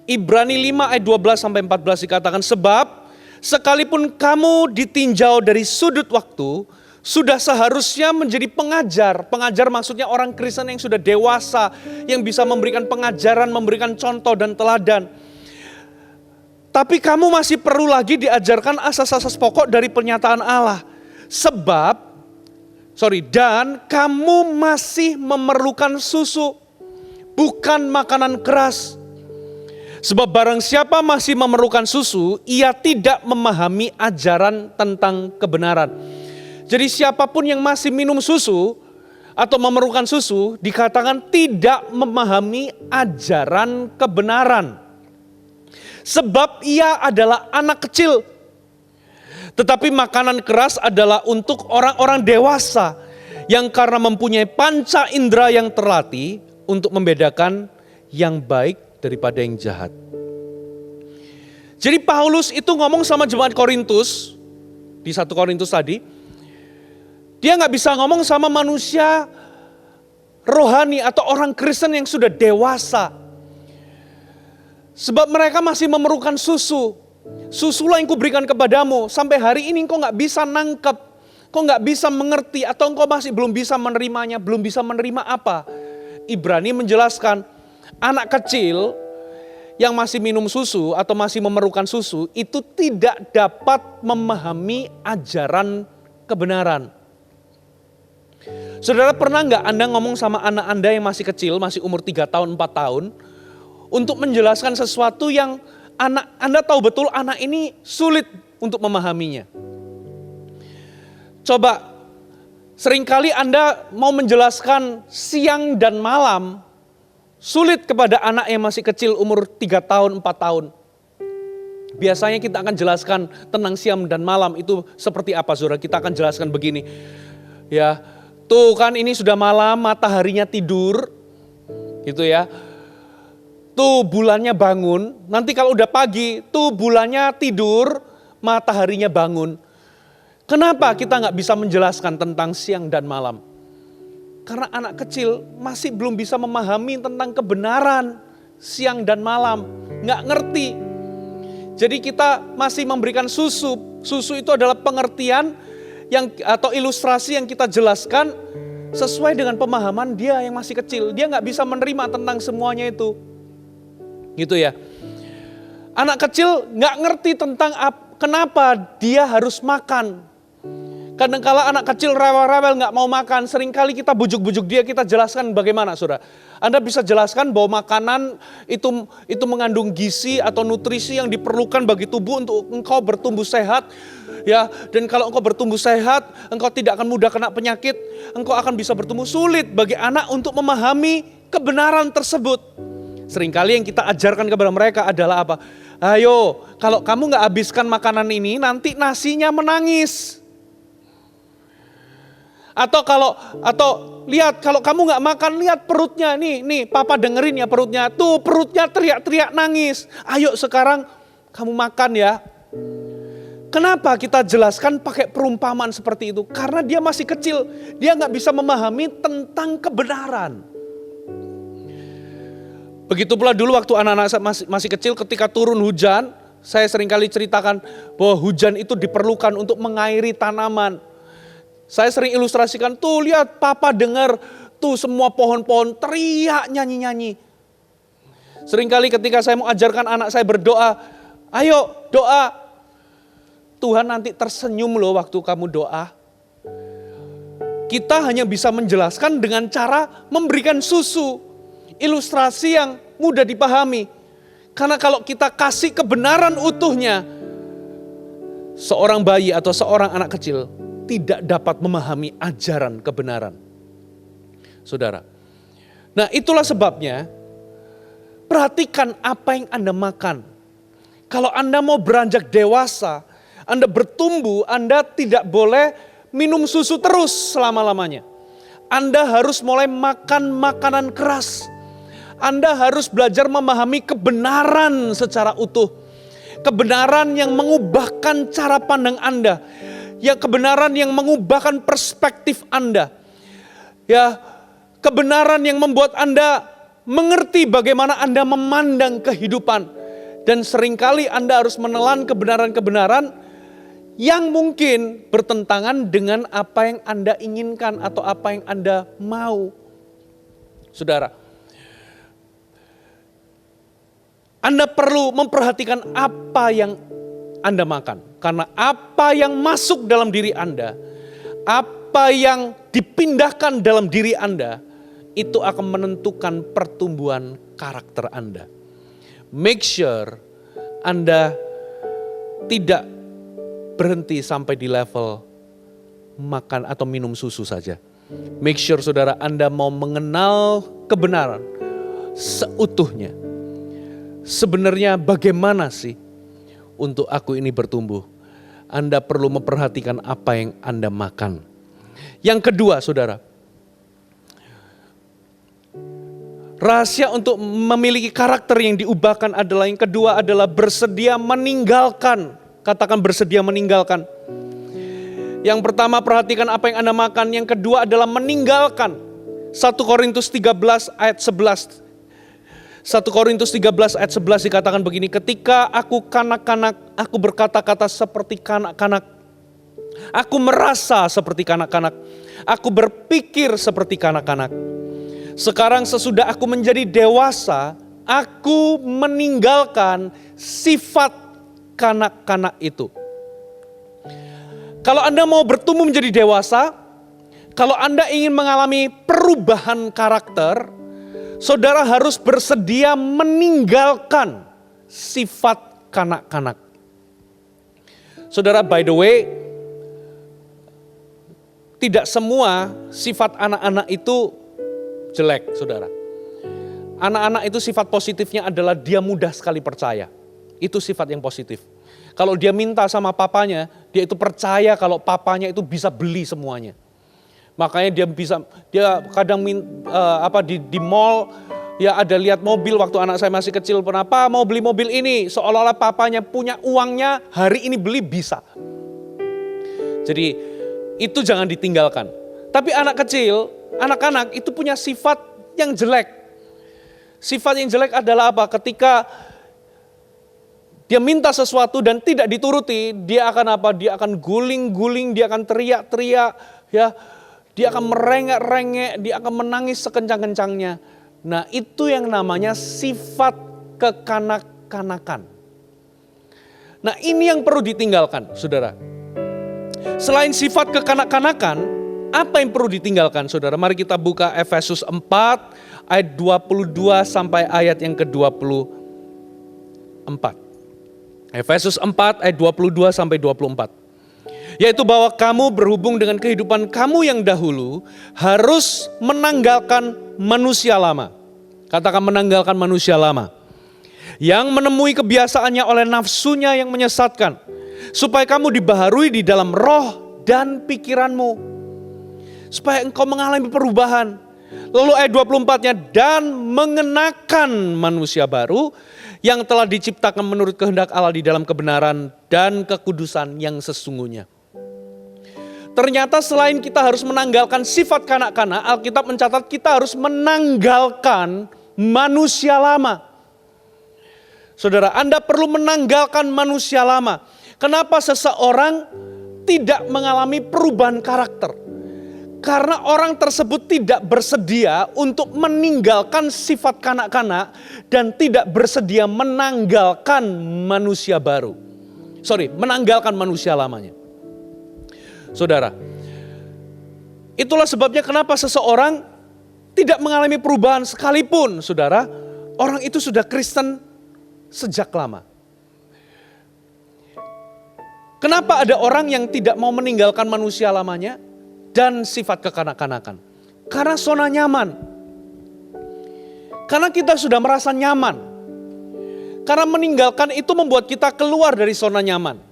Ibrani 5 ayat 12 sampai 14 dikatakan, sebab sekalipun kamu ditinjau dari sudut waktu, sudah seharusnya menjadi pengajar. Pengajar maksudnya orang Kristen yang sudah dewasa, yang bisa memberikan pengajaran, memberikan contoh dan teladan. Tapi kamu masih perlu lagi diajarkan asas-asas pokok dari pernyataan Allah. Dan kamu masih memerlukan susu, bukan makanan keras. Sebab barang siapa masih memerlukan susu, ia tidak memahami ajaran tentang kebenaran. Jadi siapapun yang masih minum susu atau memerlukan susu dikatakan tidak memahami ajaran kebenaran. Sebab ia adalah anak kecil. Tetapi makanan keras adalah untuk orang-orang dewasa yang karena mempunyai panca indera yang terlatih untuk membedakan yang baik daripada yang jahat. Jadi Paulus itu ngomong sama jemaat Korintus di 1 Korintus tadi, dia gak bisa ngomong sama manusia rohani atau orang Kristen yang sudah dewasa. Sebab mereka masih memerlukan susu. Susulah yang kuberikan kepadamu. Sampai hari ini engkau gak bisa nangkep, engkau gak bisa mengerti, atau engkau masih belum bisa menerimanya. Belum bisa menerima apa? Ibrani menjelaskan, anak kecil yang masih minum susu atau masih memerlukan susu itu tidak dapat memahami ajaran kebenaran. Saudara, pernah gak Anda ngomong sama anak Anda yang masih kecil, masih umur 3 tahun, 4 tahun, untuk menjelaskan sesuatu yang Anda tahu betul anak ini sulit untuk memahaminya? Coba, seringkali Anda mau menjelaskan siang dan malam, sulit kepada anak yang masih kecil umur 3 tahun, 4 tahun. Biasanya kita akan jelaskan tentang siang dan malam itu seperti apa, saudara. Kita akan jelaskan begini, ya. Tuh kan ini sudah malam, mataharinya tidur, gitu ya. Tuh bulannya bangun, nanti kalau udah pagi, tuh bulannya tidur, mataharinya bangun. Kenapa kita nggak bisa menjelaskan tentang siang dan malam? Karena anak kecil masih belum bisa memahami tentang kebenaran siang dan malam, nggak ngerti. Jadi kita masih memberikan susu. Susu itu adalah pengertian atau ilustrasi yang kita jelaskan sesuai dengan pemahaman dia yang masih kecil. Dia nggak bisa menerima tentang semuanya itu. Gitu ya. Anak kecil nggak ngerti tentang kenapa dia harus makan. Kadangkala anak kecil rewel-rewel nggak mau makan, seringkali kita bujuk-bujuk dia, kita jelaskan bagaimana, saudara. Anda bisa jelaskan bahwa makanan itu mengandung gizi atau nutrisi yang diperlukan bagi tubuh untuk engkau bertumbuh sehat, ya. Dan kalau engkau bertumbuh sehat, engkau tidak akan mudah kena penyakit, engkau akan bisa bertumbuh. Sulit bagi anak untuk memahami kebenaran tersebut. Seringkali yang kita ajarkan kepada mereka adalah apa? Ayo, kalau kamu nggak habiskan makanan ini, nanti nasinya menangis. Atau lihat kalau kamu nggak makan, lihat perutnya nih papa dengerin ya perutnya. Tuh perutnya teriak-teriak nangis. Ayo sekarang kamu makan ya. Kenapa kita jelaskan pakai perumpamaan seperti itu? Karena dia masih kecil, dia nggak bisa memahami tentang kebenaran. Begitu pula dulu waktu anak-anak masih kecil ketika turun hujan, saya seringkali ceritakan bahwa hujan itu diperlukan untuk mengairi tanaman. Saya sering ilustrasikan, tuh lihat papa dengar, tuh semua pohon-pohon teriak nyanyi-nyanyi. Seringkali ketika saya mau ajarkan anak saya berdoa, ayo doa. Tuhan nanti tersenyum loh waktu kamu doa. Kita hanya bisa menjelaskan dengan cara memberikan susu. Ilustrasi yang mudah dipahami. Karena kalau kita kasih kebenaran utuhnya, seorang bayi atau seorang anak kecil tidak dapat memahami ajaran kebenaran. Saudara. Nah itulah sebabnya, perhatikan apa yang Anda makan. Kalau Anda mau beranjak dewasa, Anda bertumbuh, Anda tidak boleh minum susu terus selama-lamanya. Anda harus mulai makan makanan keras. Anda harus belajar memahami kebenaran secara utuh. Kebenaran yang mengubahkan cara pandang Anda. Ya, kebenaran yang mengubahkan perspektif Anda. Ya, kebenaran yang membuat Anda mengerti bagaimana Anda memandang kehidupan. Dan seringkali Anda harus menelan kebenaran-kebenaran yang mungkin bertentangan dengan apa yang Anda inginkan atau apa yang Anda mau. Saudara, Anda perlu memperhatikan apa yang Anda makan. Karena apa yang masuk dalam diri Anda, apa yang dipindahkan dalam diri Anda, itu akan menentukan pertumbuhan karakter Anda. Make sure Anda tidak berhenti sampai di level makan atau minum susu saja. Make sure saudara Anda mau mengenal kebenaran seutuhnya. Sebenarnya bagaimana sih untuk aku ini bertumbuh? Anda perlu memperhatikan apa yang Anda makan. Yang kedua saudara, rahasia untuk memiliki karakter yang diubahkan adalah yang kedua adalah bersedia meninggalkan. Katakan bersedia meninggalkan. Yang pertama perhatikan apa yang Anda makan. Yang kedua adalah meninggalkan. 1 Korintus 13 ayat 11. 1 Korintus 13 ayat 11 dikatakan begini. Ketika aku kanak-kanak, aku berkata-kata seperti kanak-kanak. Aku merasa seperti kanak-kanak. Aku berpikir seperti kanak-kanak. Sekarang sesudah aku menjadi dewasa, aku meninggalkan sifat kanak-kanak itu. Kalau Anda mau bertumbuh menjadi dewasa, kalau Anda ingin mengalami perubahan karakter, saudara harus bersedia meninggalkan sifat kanak-kanak. Saudara, by the way, tidak semua sifat anak-anak itu jelek, saudara. Anak-anak itu sifat positifnya adalah dia mudah sekali percaya. Itu sifat yang positif. Kalau dia minta sama papanya, dia itu percaya kalau papanya itu bisa beli semuanya. Makanya dia kadang di mall, ya ada lihat mobil waktu anak saya masih kecil, kenapa mau beli mobil ini? Seolah-olah papanya punya uangnya, hari ini beli bisa. Jadi itu jangan ditinggalkan. Tapi anak kecil, anak-anak itu punya sifat yang jelek. Sifat yang jelek adalah apa? Ketika dia minta sesuatu dan tidak dituruti, dia akan apa? Dia akan guling-guling, dia akan teriak-teriak, ya. Dia akan merengek-rengek, dia akan menangis sekencang-kencangnya. Nah, itu yang namanya sifat kekanak-kanakan. Nah, ini yang perlu ditinggalkan, saudara. Selain sifat kekanak-kanakan, apa yang perlu ditinggalkan, saudara? Mari kita buka Efesus 4 ayat 22 sampai ayat yang ke-24. Efesus 4 ayat 22 sampai 24. Yaitu bahwa kamu berhubung dengan kehidupan kamu yang dahulu harus menanggalkan manusia lama. Katakan menanggalkan manusia lama. Yang menemui kebiasaannya oleh nafsunya yang menyesatkan. Supaya kamu dibaharui di dalam roh dan pikiranmu. supaya engkau mengalami perubahan. Lalu ayat 24-nya, dan mengenakan manusia baru yang telah diciptakan menurut kehendak Allah di dalam kebenaran dan kekudusan yang sesungguhnya. Ternyata selain kita harus menanggalkan sifat kanak-kanak, Alkitab mencatat kita harus menanggalkan manusia lama. Saudara, Anda perlu menanggalkan manusia lama. Kenapa seseorang tidak mengalami perubahan karakter? Karena orang tersebut tidak bersedia untuk meninggalkan sifat kanak-kanak dan tidak bersedia menanggalkan manusia baru. Menanggalkan manusia lamanya. Saudara, itulah sebabnya kenapa seseorang tidak mengalami perubahan sekalipun, saudara, orang itu sudah Kristen sejak lama. Kenapa ada orang yang tidak mau meninggalkan manusia lamanya dan sifat kekanak-kanakan? Karena zona nyaman. Karena kita sudah merasa nyaman. Karena meninggalkan itu membuat kita keluar dari zona nyaman.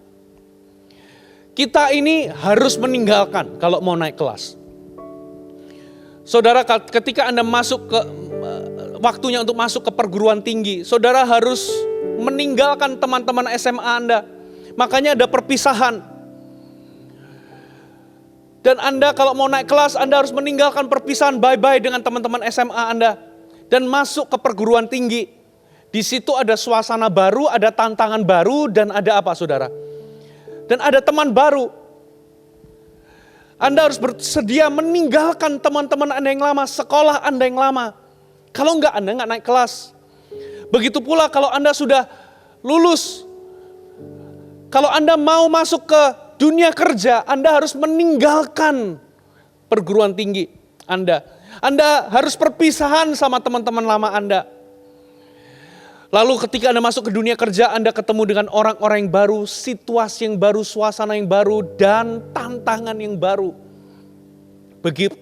Kita ini harus meninggalkan kalau mau naik kelas. Saudara, ketika Anda masuk ke waktunya untuk masuk ke perguruan tinggi, saudara harus meninggalkan teman-teman SMA Anda. Makanya ada perpisahan. Dan Anda kalau mau naik kelas, Anda harus meninggalkan perpisahan, bye-bye dengan teman-teman SMA Anda. Dan masuk ke perguruan tinggi. Di situ ada suasana baru, ada tantangan baru, dan ada apa, saudara? Dan ada teman baru. Anda harus bersedia meninggalkan teman-teman Anda yang lama, sekolah Anda yang lama. Kalau enggak, Anda enggak naik kelas. Begitu pula kalau Anda sudah lulus. Kalau Anda mau masuk ke dunia kerja, Anda harus meninggalkan perguruan tinggi Anda. Anda harus perpisahan sama teman-teman lama Anda. Lalu ketika Anda masuk ke dunia kerja, Anda ketemu dengan orang-orang yang baru, situasi yang baru, suasana yang baru, dan tantangan yang baru.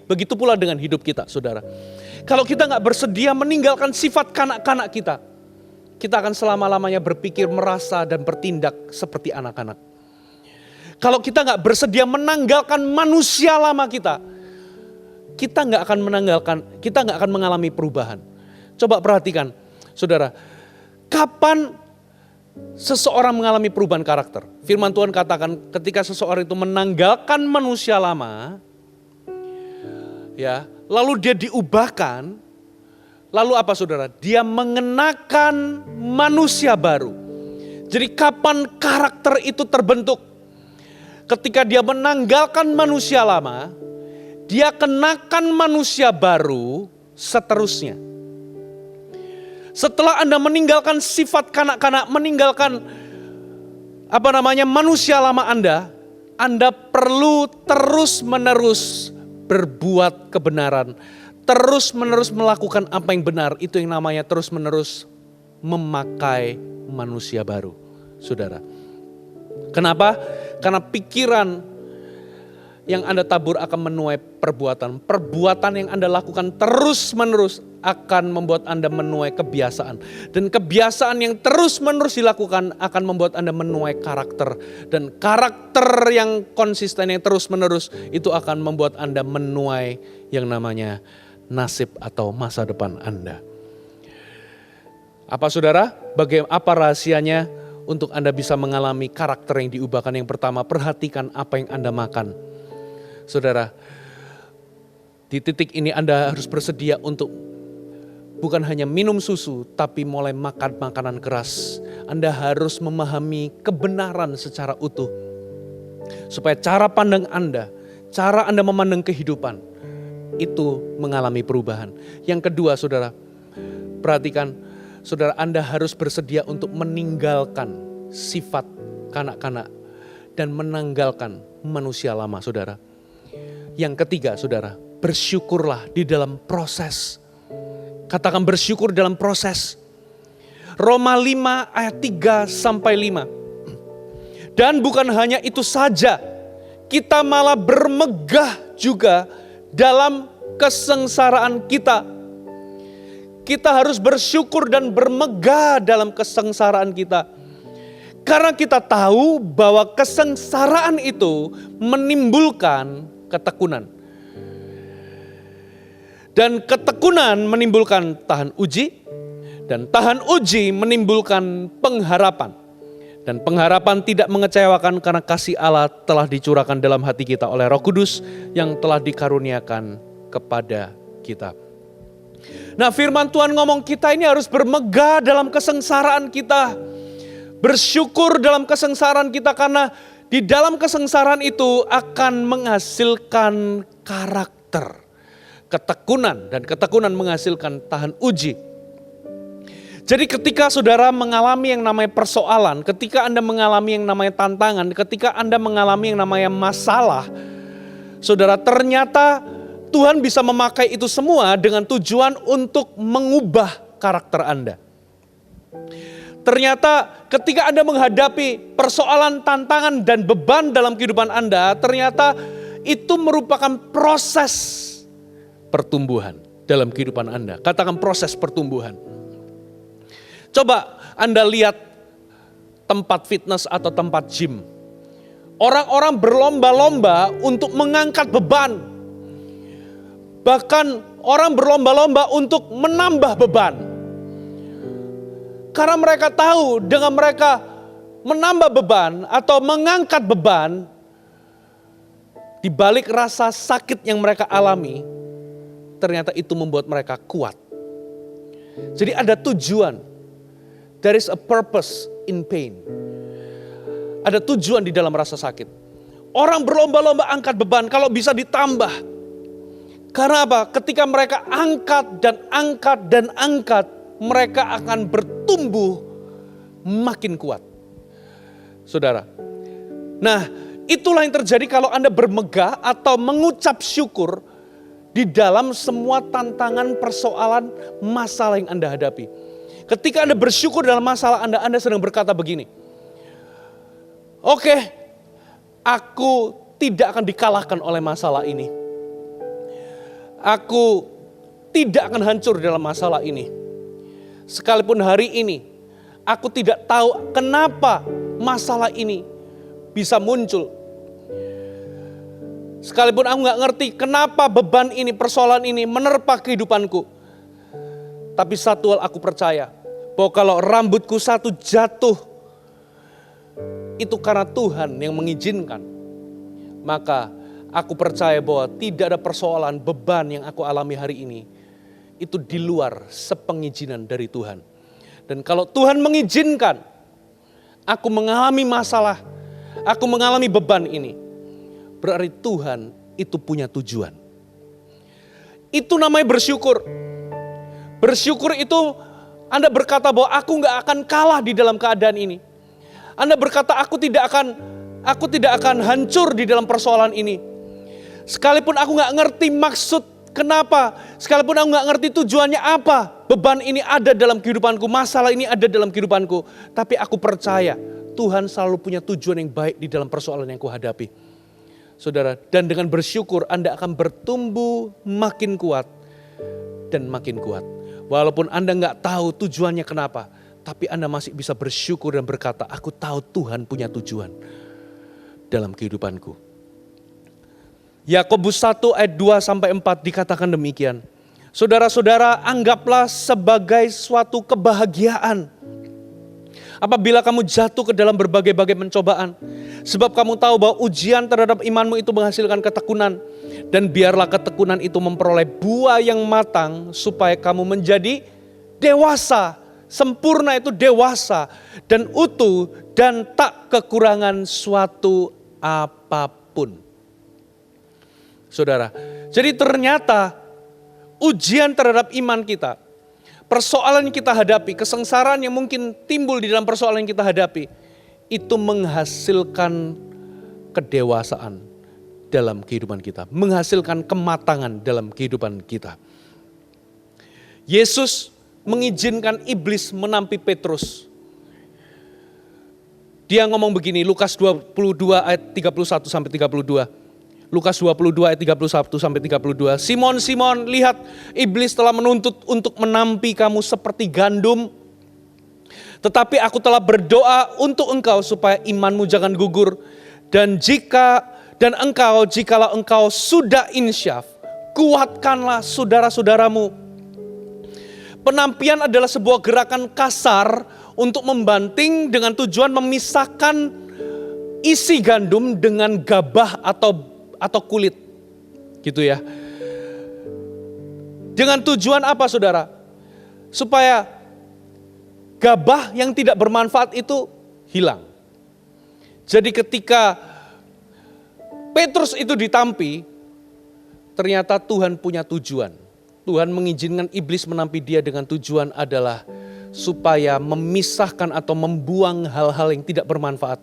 Begitu pula dengan hidup kita, saudara. Kalau kita nggak bersedia meninggalkan sifat kanak-kanak kita akan selama-lamanya berpikir, merasa, dan bertindak seperti anak-anak. Kalau kita nggak bersedia menanggalkan manusia lama kita nggak akan mengalami perubahan. Coba perhatikan, saudara. Kapan seseorang mengalami perubahan karakter? Firman Tuhan katakan ketika seseorang itu menanggalkan manusia lama, ya, lalu dia diubahkan, lalu apa, saudara? Dia mengenakan manusia baru. Jadi kapan karakter itu terbentuk? Ketika dia menanggalkan manusia lama, dia kenakan manusia baru seterusnya. Setelah Anda meninggalkan sifat kanak-kanak, meninggalkan manusia lama Anda perlu terus-menerus berbuat kebenaran, terus-menerus melakukan apa yang benar. Itu yang namanya terus-menerus memakai manusia baru, saudara. Kenapa? Karena pikiran yang Anda tabur akan menuai perbuatan. Perbuatan yang Anda lakukan terus-menerus akan membuat Anda menuai kebiasaan. Dan kebiasaan yang terus-menerus dilakukan akan membuat Anda menuai karakter. Dan karakter yang konsisten, yang terus-menerus itu akan membuat Anda menuai yang namanya nasib atau masa depan Anda. Apa, saudara? Apa rahasianya untuk Anda bisa mengalami karakter yang diubahkan? Yang pertama, perhatikan apa yang Anda makan. Saudara, di titik ini Anda harus bersedia untuk bukan hanya minum susu, tapi mulai makan makanan keras. Anda harus memahami kebenaran secara utuh. Supaya cara pandang Anda, cara Anda memandang kehidupan, itu mengalami perubahan. Yang kedua, saudara, perhatikan, saudara, Anda harus bersedia untuk meninggalkan sifat kanak-kanak dan menanggalkan manusia lama, saudara. Yang ketiga, saudara, bersyukurlah di dalam proses. Katakan bersyukur dalam proses. Roma 5 ayat 3-5. Dan bukan hanya itu saja, kita malah bermegah juga dalam kesengsaraan kita. Kita harus bersyukur dan bermegah dalam kesengsaraan kita. Karena kita tahu bahwa kesengsaraan itu menimbulkan ketekunan. Dan ketekunan menimbulkan tahan uji, dan tahan uji menimbulkan pengharapan. Dan pengharapan tidak mengecewakan karena kasih Allah telah dicurahkan dalam hati kita oleh Roh Kudus yang telah dikaruniakan kepada kita. Nah, firman Tuhan ngomong kita ini harus bermegah dalam kesengsaraan kita. Bersyukur dalam kesengsaraan kita karena di dalam kesengsaraan itu akan menghasilkan karakter. Ketekunan, dan ketekunan menghasilkan tahan uji. Jadi ketika saudara mengalami yang namanya persoalan, ketika Anda mengalami yang namanya tantangan, ketika Anda mengalami yang namanya masalah, saudara, ternyata Tuhan bisa memakai itu semua dengan tujuan untuk mengubah karakter Anda. Ternyata ketika Anda menghadapi persoalan, tantangan, dan beban dalam kehidupan Anda, ternyata itu merupakan proses pertumbuhan dalam kehidupan Anda. Katakan proses pertumbuhan. Coba Anda lihat tempat fitness atau tempat gym. Orang-orang berlomba-lomba untuk mengangkat beban. Bahkan orang berlomba-lomba untuk menambah beban. Karena mereka tahu dengan mereka menambah beban atau mengangkat beban, di balik rasa sakit yang mereka alami, ternyata itu membuat mereka kuat. Jadi ada tujuan. There is a purpose in pain. Ada tujuan di dalam rasa sakit. Orang berlomba-lomba angkat beban kalau bisa ditambah. Karena apa? Ketika mereka angkat dan angkat dan angkat, mereka akan bertumbuh makin kuat. Saudara. Nah, itulah yang terjadi kalau Anda bermegah atau mengucap syukur di dalam semua tantangan, persoalan, masalah yang Anda hadapi. Ketika Anda bersyukur dalam masalah Anda sedang berkata begini. Oke, aku tidak akan dikalahkan oleh masalah ini. Aku tidak akan hancur dalam masalah ini. Sekalipun hari ini, aku tidak tahu kenapa masalah ini bisa muncul. Sekalipun aku gak ngerti kenapa beban ini, persoalan ini menerpa kehidupanku. Tapi satu hal aku percaya, bahwa kalau rambutku satu jatuh, itu karena Tuhan yang mengizinkan. Maka aku percaya bahwa tidak ada persoalan, beban yang aku alami hari ini, itu di luar sepengizinan dari Tuhan. Dan kalau Tuhan mengizinkan, aku mengalami masalah, aku mengalami beban ini, berarti Tuhan itu punya tujuan. Itu namanya bersyukur. Bersyukur itu Anda berkata bahwa aku gak akan kalah di dalam keadaan ini. Anda berkata aku tidak akan hancur di dalam persoalan ini. Sekalipun aku gak ngerti maksud kenapa, sekalipun aku gak ngerti tujuannya apa, beban ini ada dalam kehidupanku, masalah ini ada dalam kehidupanku. Tapi aku percaya Tuhan selalu punya tujuan yang baik di dalam persoalan yang kuhadapi. Saudara, dan dengan bersyukur Anda akan bertumbuh makin kuat dan makin kuat. Walaupun Anda gak tahu tujuannya kenapa, tapi Anda masih bisa bersyukur dan berkata, aku tahu Tuhan punya tujuan dalam kehidupanku. Yakobus 1 ayat 2-4 dikatakan demikian. Saudara-saudara, anggaplah sebagai suatu kebahagiaan apabila kamu jatuh ke dalam berbagai-bagai pencobaan. Sebab kamu tahu bahwa ujian terhadap imanmu itu menghasilkan ketekunan. Dan biarlah ketekunan itu memperoleh buah yang matang supaya kamu menjadi dewasa. Sempurna itu dewasa dan utuh dan tak kekurangan suatu apapun. Saudara, jadi ternyata ujian terhadap iman kita, persoalan yang kita hadapi, kesengsaraan yang mungkin timbul di dalam persoalan yang kita hadapi, itu menghasilkan kedewasaan dalam kehidupan kita, menghasilkan kematangan dalam kehidupan kita. Yesus mengizinkan iblis menampi Petrus. Dia ngomong begini, Lukas 22 ayat 31 sampai 32. Lukas 22 ayat 31 sampai 32. Simon, Simon, lihat iblis telah menuntut untuk menampi kamu seperti gandum. Tetapi aku telah berdoa untuk engkau supaya imanmu jangan gugur. Dan jikalau engkau sudah insyaf, kuatkanlah saudara-saudaramu. Penampian adalah sebuah gerakan kasar untuk membanting dengan tujuan memisahkan isi gandum dengan gabah atau kulit. Gitu ya. Dengan tujuan apa saudara? Supaya gabah yang tidak bermanfaat itu hilang. Jadi ketika Petrus itu ditampi, ternyata Tuhan punya tujuan. Tuhan mengizinkan iblis menampi dia dengan tujuan adalah supaya memisahkan atau membuang hal-hal yang tidak bermanfaat.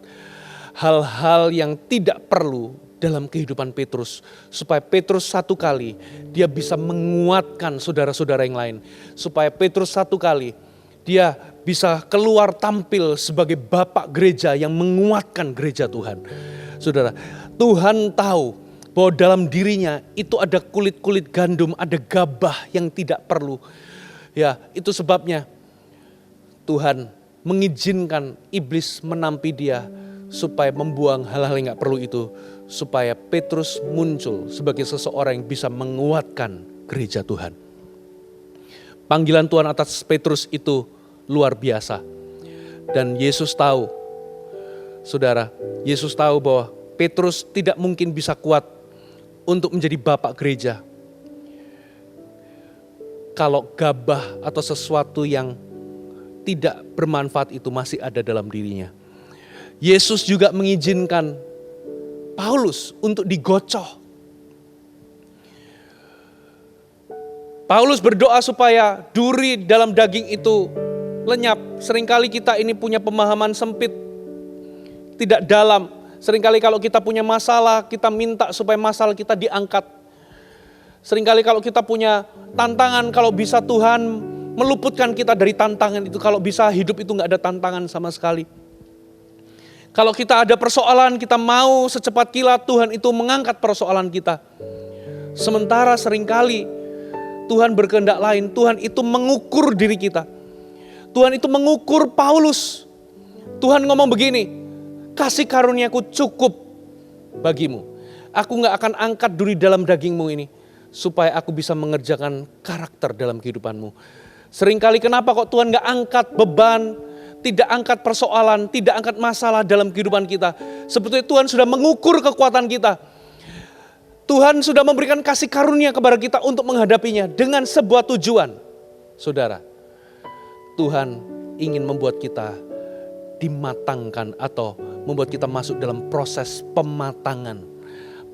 Hal-hal yang tidak perlu dalam kehidupan Petrus. Supaya Petrus satu kali dia bisa menguatkan saudara-saudara yang lain. Supaya Petrus satu kali dia bisa keluar tampil sebagai bapak gereja yang menguatkan gereja Tuhan. Saudara, Tuhan tahu bahwa dalam dirinya itu ada kulit-kulit gandum, ada gabah yang tidak perlu. Ya, itu sebabnya Tuhan mengizinkan iblis menampi dia supaya membuang hal-hal yang gak perlu itu. Supaya Petrus muncul sebagai seseorang yang bisa menguatkan gereja Tuhan. Panggilan Tuhan atas Petrus itu luar biasa. Dan Yesus tahu, saudara, Yesus tahu bahwa Petrus tidak mungkin bisa kuat untuk menjadi bapak gereja kalau gabah atau sesuatu yang tidak bermanfaat itu masih ada dalam dirinya. Yesus juga mengizinkan Paulus untuk digocoh. Paulus berdoa supaya duri dalam daging itu lenyap. Seringkali kita ini punya pemahaman sempit, tidak dalam. Seringkali kalau kita punya masalah, kita minta supaya masalah kita diangkat. Seringkali kalau kita punya tantangan, kalau bisa Tuhan meluputkan kita dari tantangan itu. Kalau bisa hidup itu gak ada tantangan sama sekali. Kalau kita ada persoalan, kita mau secepat kilat Tuhan itu mengangkat persoalan kita. Sementara seringkali Tuhan berkehendak lain. Tuhan itu mengukur diri kita. Tuhan itu mengukur Paulus. Tuhan ngomong begini, kasih karuniaku cukup bagimu. Aku gak akan angkat duri dalam dagingmu ini. Supaya aku bisa mengerjakan karakter dalam kehidupanmu. Seringkali kenapa kok Tuhan gak angkat beban, tidak angkat persoalan, tidak angkat masalah dalam kehidupan kita. Sebetulnya Tuhan sudah mengukur kekuatan kita. Tuhan sudah memberikan kasih karunia kepada kita untuk menghadapinya dengan sebuah tujuan. Saudara, Tuhan ingin membuat kita dimatangkan atau membuat kita masuk dalam proses pematangan,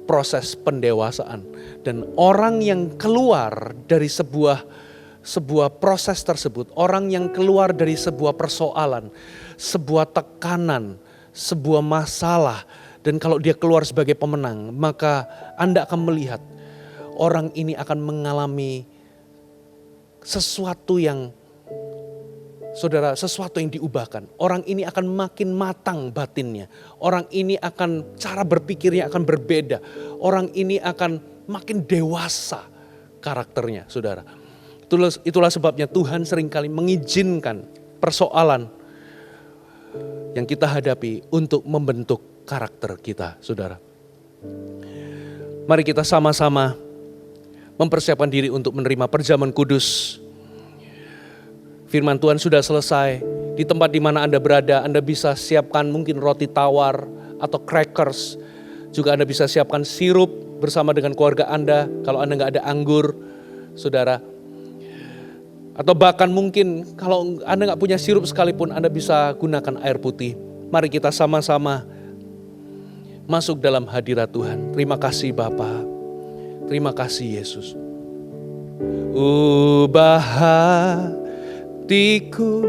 proses pendewasaan. Dan orang yang keluar dari sebuah proses tersebut, orang yang keluar dari sebuah persoalan, sebuah tekanan, sebuah masalah, dan kalau dia keluar sebagai pemenang, maka Anda akan melihat orang ini akan mengalami sesuatu yang, saudara, sesuatu yang diubahkan. Orang ini akan makin matang batinnya. Orang ini akan, cara berpikirnya akan berbeda. Orang ini akan makin dewasa karakternya, saudara. Itulah sebabnya Tuhan seringkali mengizinkan persoalan yang kita hadapi untuk membentuk karakter kita, saudara. Mari kita sama-sama mempersiapkan diri untuk menerima perjamuan kudus. Firman Tuhan sudah selesai. Di tempat di mana Anda berada, Anda bisa siapkan mungkin roti tawar atau crackers. Juga Anda bisa siapkan sirup bersama dengan keluarga Anda. Kalau Anda nggak ada anggur, saudara. Atau bahkan mungkin kalau Anda nggak punya sirup sekalipun, Anda bisa gunakan air putih. Mari kita sama-sama masuk dalam hadirat Tuhan. Terima kasih Bapa. Terima kasih Yesus. Ubah hatiku,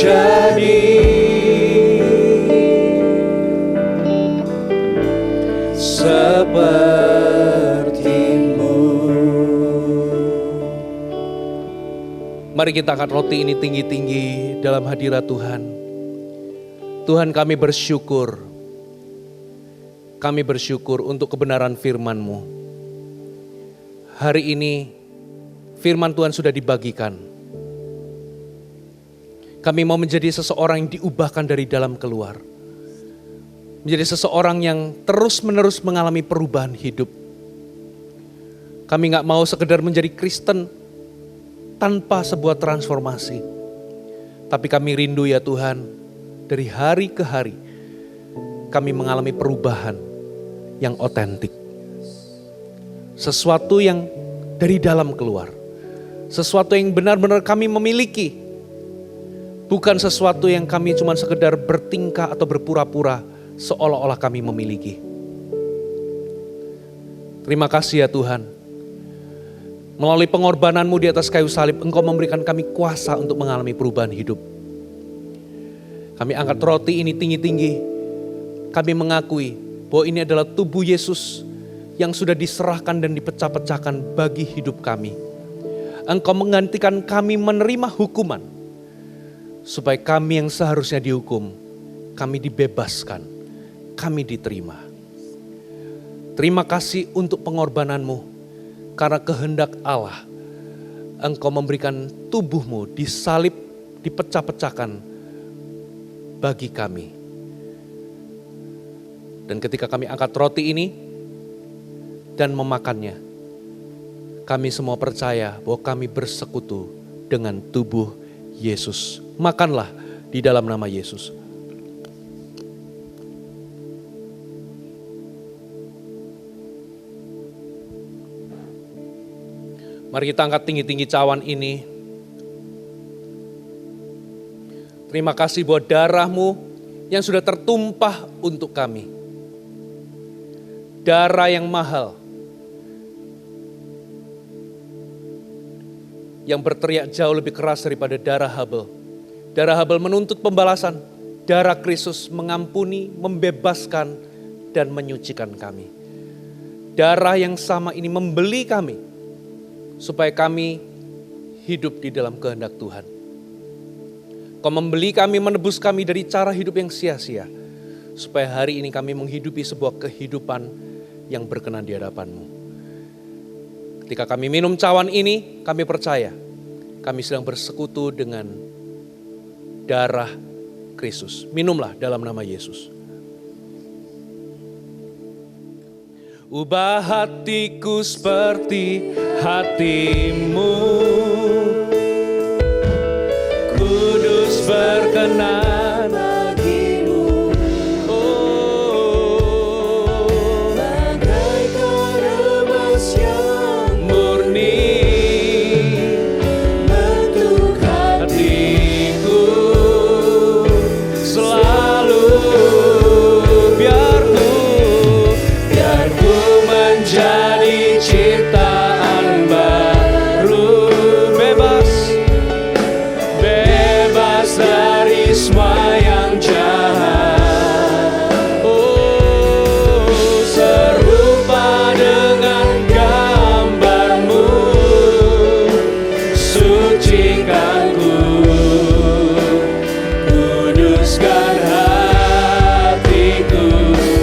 menjadi seperti-Mu. Mari kita angkat roti ini tinggi-tinggi dalam hadirat Tuhan. Tuhan, kami bersyukur. Kami bersyukur untuk kebenaran firman-Mu. Hari ini firman Tuhan sudah dibagikan. Kami mau menjadi seseorang yang diubahkan dari dalam keluar. Menjadi seseorang yang terus-menerus mengalami perubahan hidup. Kami gak mau sekedar menjadi Kristen tanpa sebuah transformasi. Tapi kami rindu ya Tuhan, dari hari ke hari kami mengalami perubahan yang otentik. Sesuatu yang dari dalam keluar. Sesuatu yang benar-benar kami memiliki. Bukan sesuatu yang kami cuma sekedar bertingkah atau berpura-pura seolah-olah kami memiliki. Terima kasih ya Tuhan. Melalui pengorbanan-Mu di atas kayu salib, Engkau memberikan kami kuasa untuk mengalami perubahan hidup. Kami angkat roti ini tinggi-tinggi. Kami mengakui bahwa ini adalah tubuh Yesus yang sudah diserahkan dan dipecah-pecahkan bagi hidup kami. Engkau menggantikan kami menerima hukuman, supaya kami yang seharusnya dihukum, kami dibebaskan, kami diterima. Terima kasih untuk pengorbanan-Mu. Karena kehendak Allah, Engkau memberikan tubuh-Mu disalib, dipecah-pecahkan bagi kami. Dan ketika kami angkat roti ini dan memakannya, kami semua percaya bahwa kami bersekutu dengan tubuh Yesus. Makanlah di dalam nama Yesus. Mari kita angkat tinggi-tinggi cawan ini. Terima kasih bahwa darah-Mu yang sudah tertumpah untuk kami. Darah yang mahal. Yang berteriak jauh lebih keras daripada darah Habel. Darah Habel menuntut pembalasan. Darah Kristus mengampuni, membebaskan, dan menyucikan kami. Darah yang sama ini membeli kami. Supaya kami hidup di dalam kehendak Tuhan. Kau membeli kami, menebus kami dari cara hidup yang sia-sia. Supaya hari ini kami menghidupi sebuah kehidupan yang berkenan di hadapan-Mu. Ketika kami minum cawan ini, kami percaya kami sedang bersekutu dengan darah Kristus. Minumlah dalam nama Yesus. Ubah hatiku seperti hati-Mu, kudus berkenan bagi-Mu. Oh, bagaikan emas yang murni, bentuk hatiku selalu. Biar ku menjadi ciptaan baru, bebas dari semua yang jahat. Oh, serupa dengan gambar-Mu, sucikan ku, kuduskan hatiku.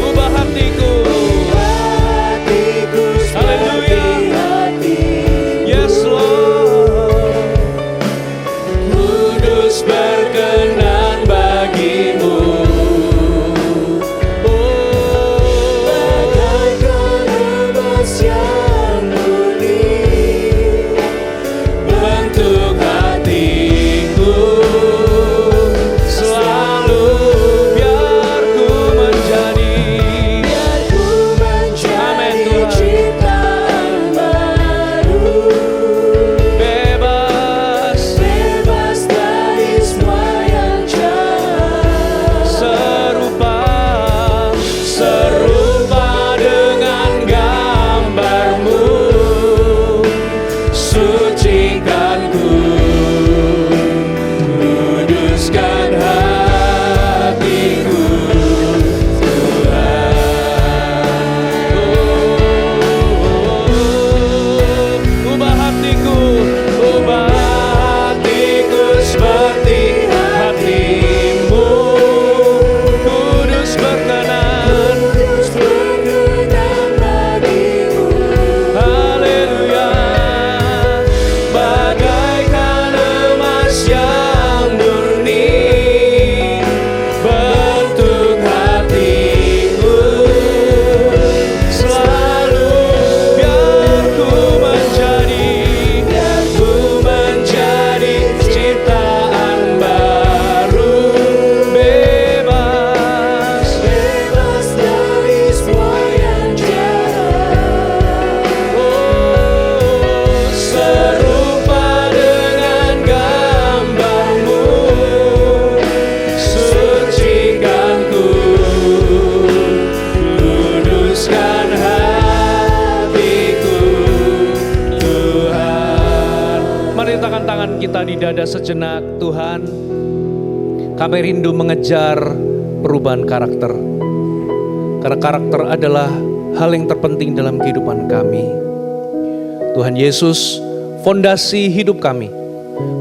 Ubah hatiku. Berkenan bagi-Mu. Oh, bagaikan emas yang murni, bentuk hatiku hatiku seperti hatimu, kudus berkenan. Haleluya, bagaikan emas yang murni bentuk hatiku, selalu biar ku menjadi ciptaan baru, bebas dari semua yang jahat. Oh, serupa dengan gambarmu, sucikan ku, kuduskan hatiku, Tuhan. Mari letakkan tangan kita di dada sejenak. Tuhan, kami rindu mengejar perubahan karakter. Karena karakter adalah hal yang terpenting dalam kehidupan kami. Tuhan Yesus, fondasi hidup kami,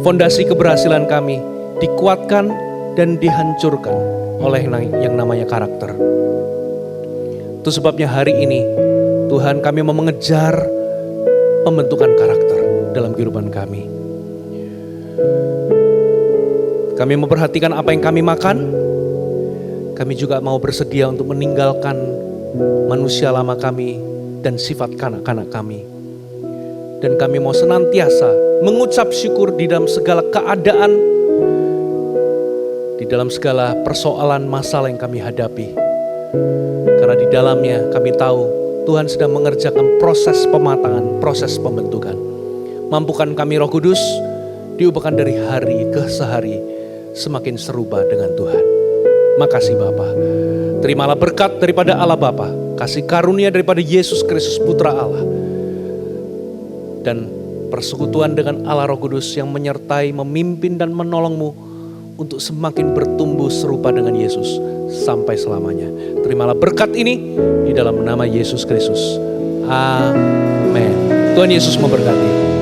fondasi keberhasilan kami dikuatkan dan dihancurkan oleh yang namanya karakter. Itu sebabnya hari ini Tuhan, kami mau mengejar pembentukan karakter dalam kehidupan kami. Kami memperhatikan apa yang kami makan. Kami juga mau bersedia untuk meninggalkan manusia lama kami dan sifat kanak-kanak kami. Dan kami mau senantiasa mengucap syukur di dalam segala keadaan, di dalam segala persoalan masalah yang kami hadapi. Karena di dalamnya kami tahu Tuhan sedang mengerjakan proses pematangan, proses pembentukan. Mampukan kami Roh Kudus diubahkan dari hari ke sehari semakin serupa dengan Tuhan. Makasih Bapa. Terimalah berkat daripada Allah Bapa, kasih karunia daripada Yesus Kristus Putra Allah, dan persekutuan dengan Allah Roh Kudus yang menyertai, memimpin dan menolongmu untuk semakin bertumbuh serupa dengan Yesus sampai selamanya. Terimalah berkat ini di dalam nama Yesus Kristus. Amin. Tuhan Yesus memberkati.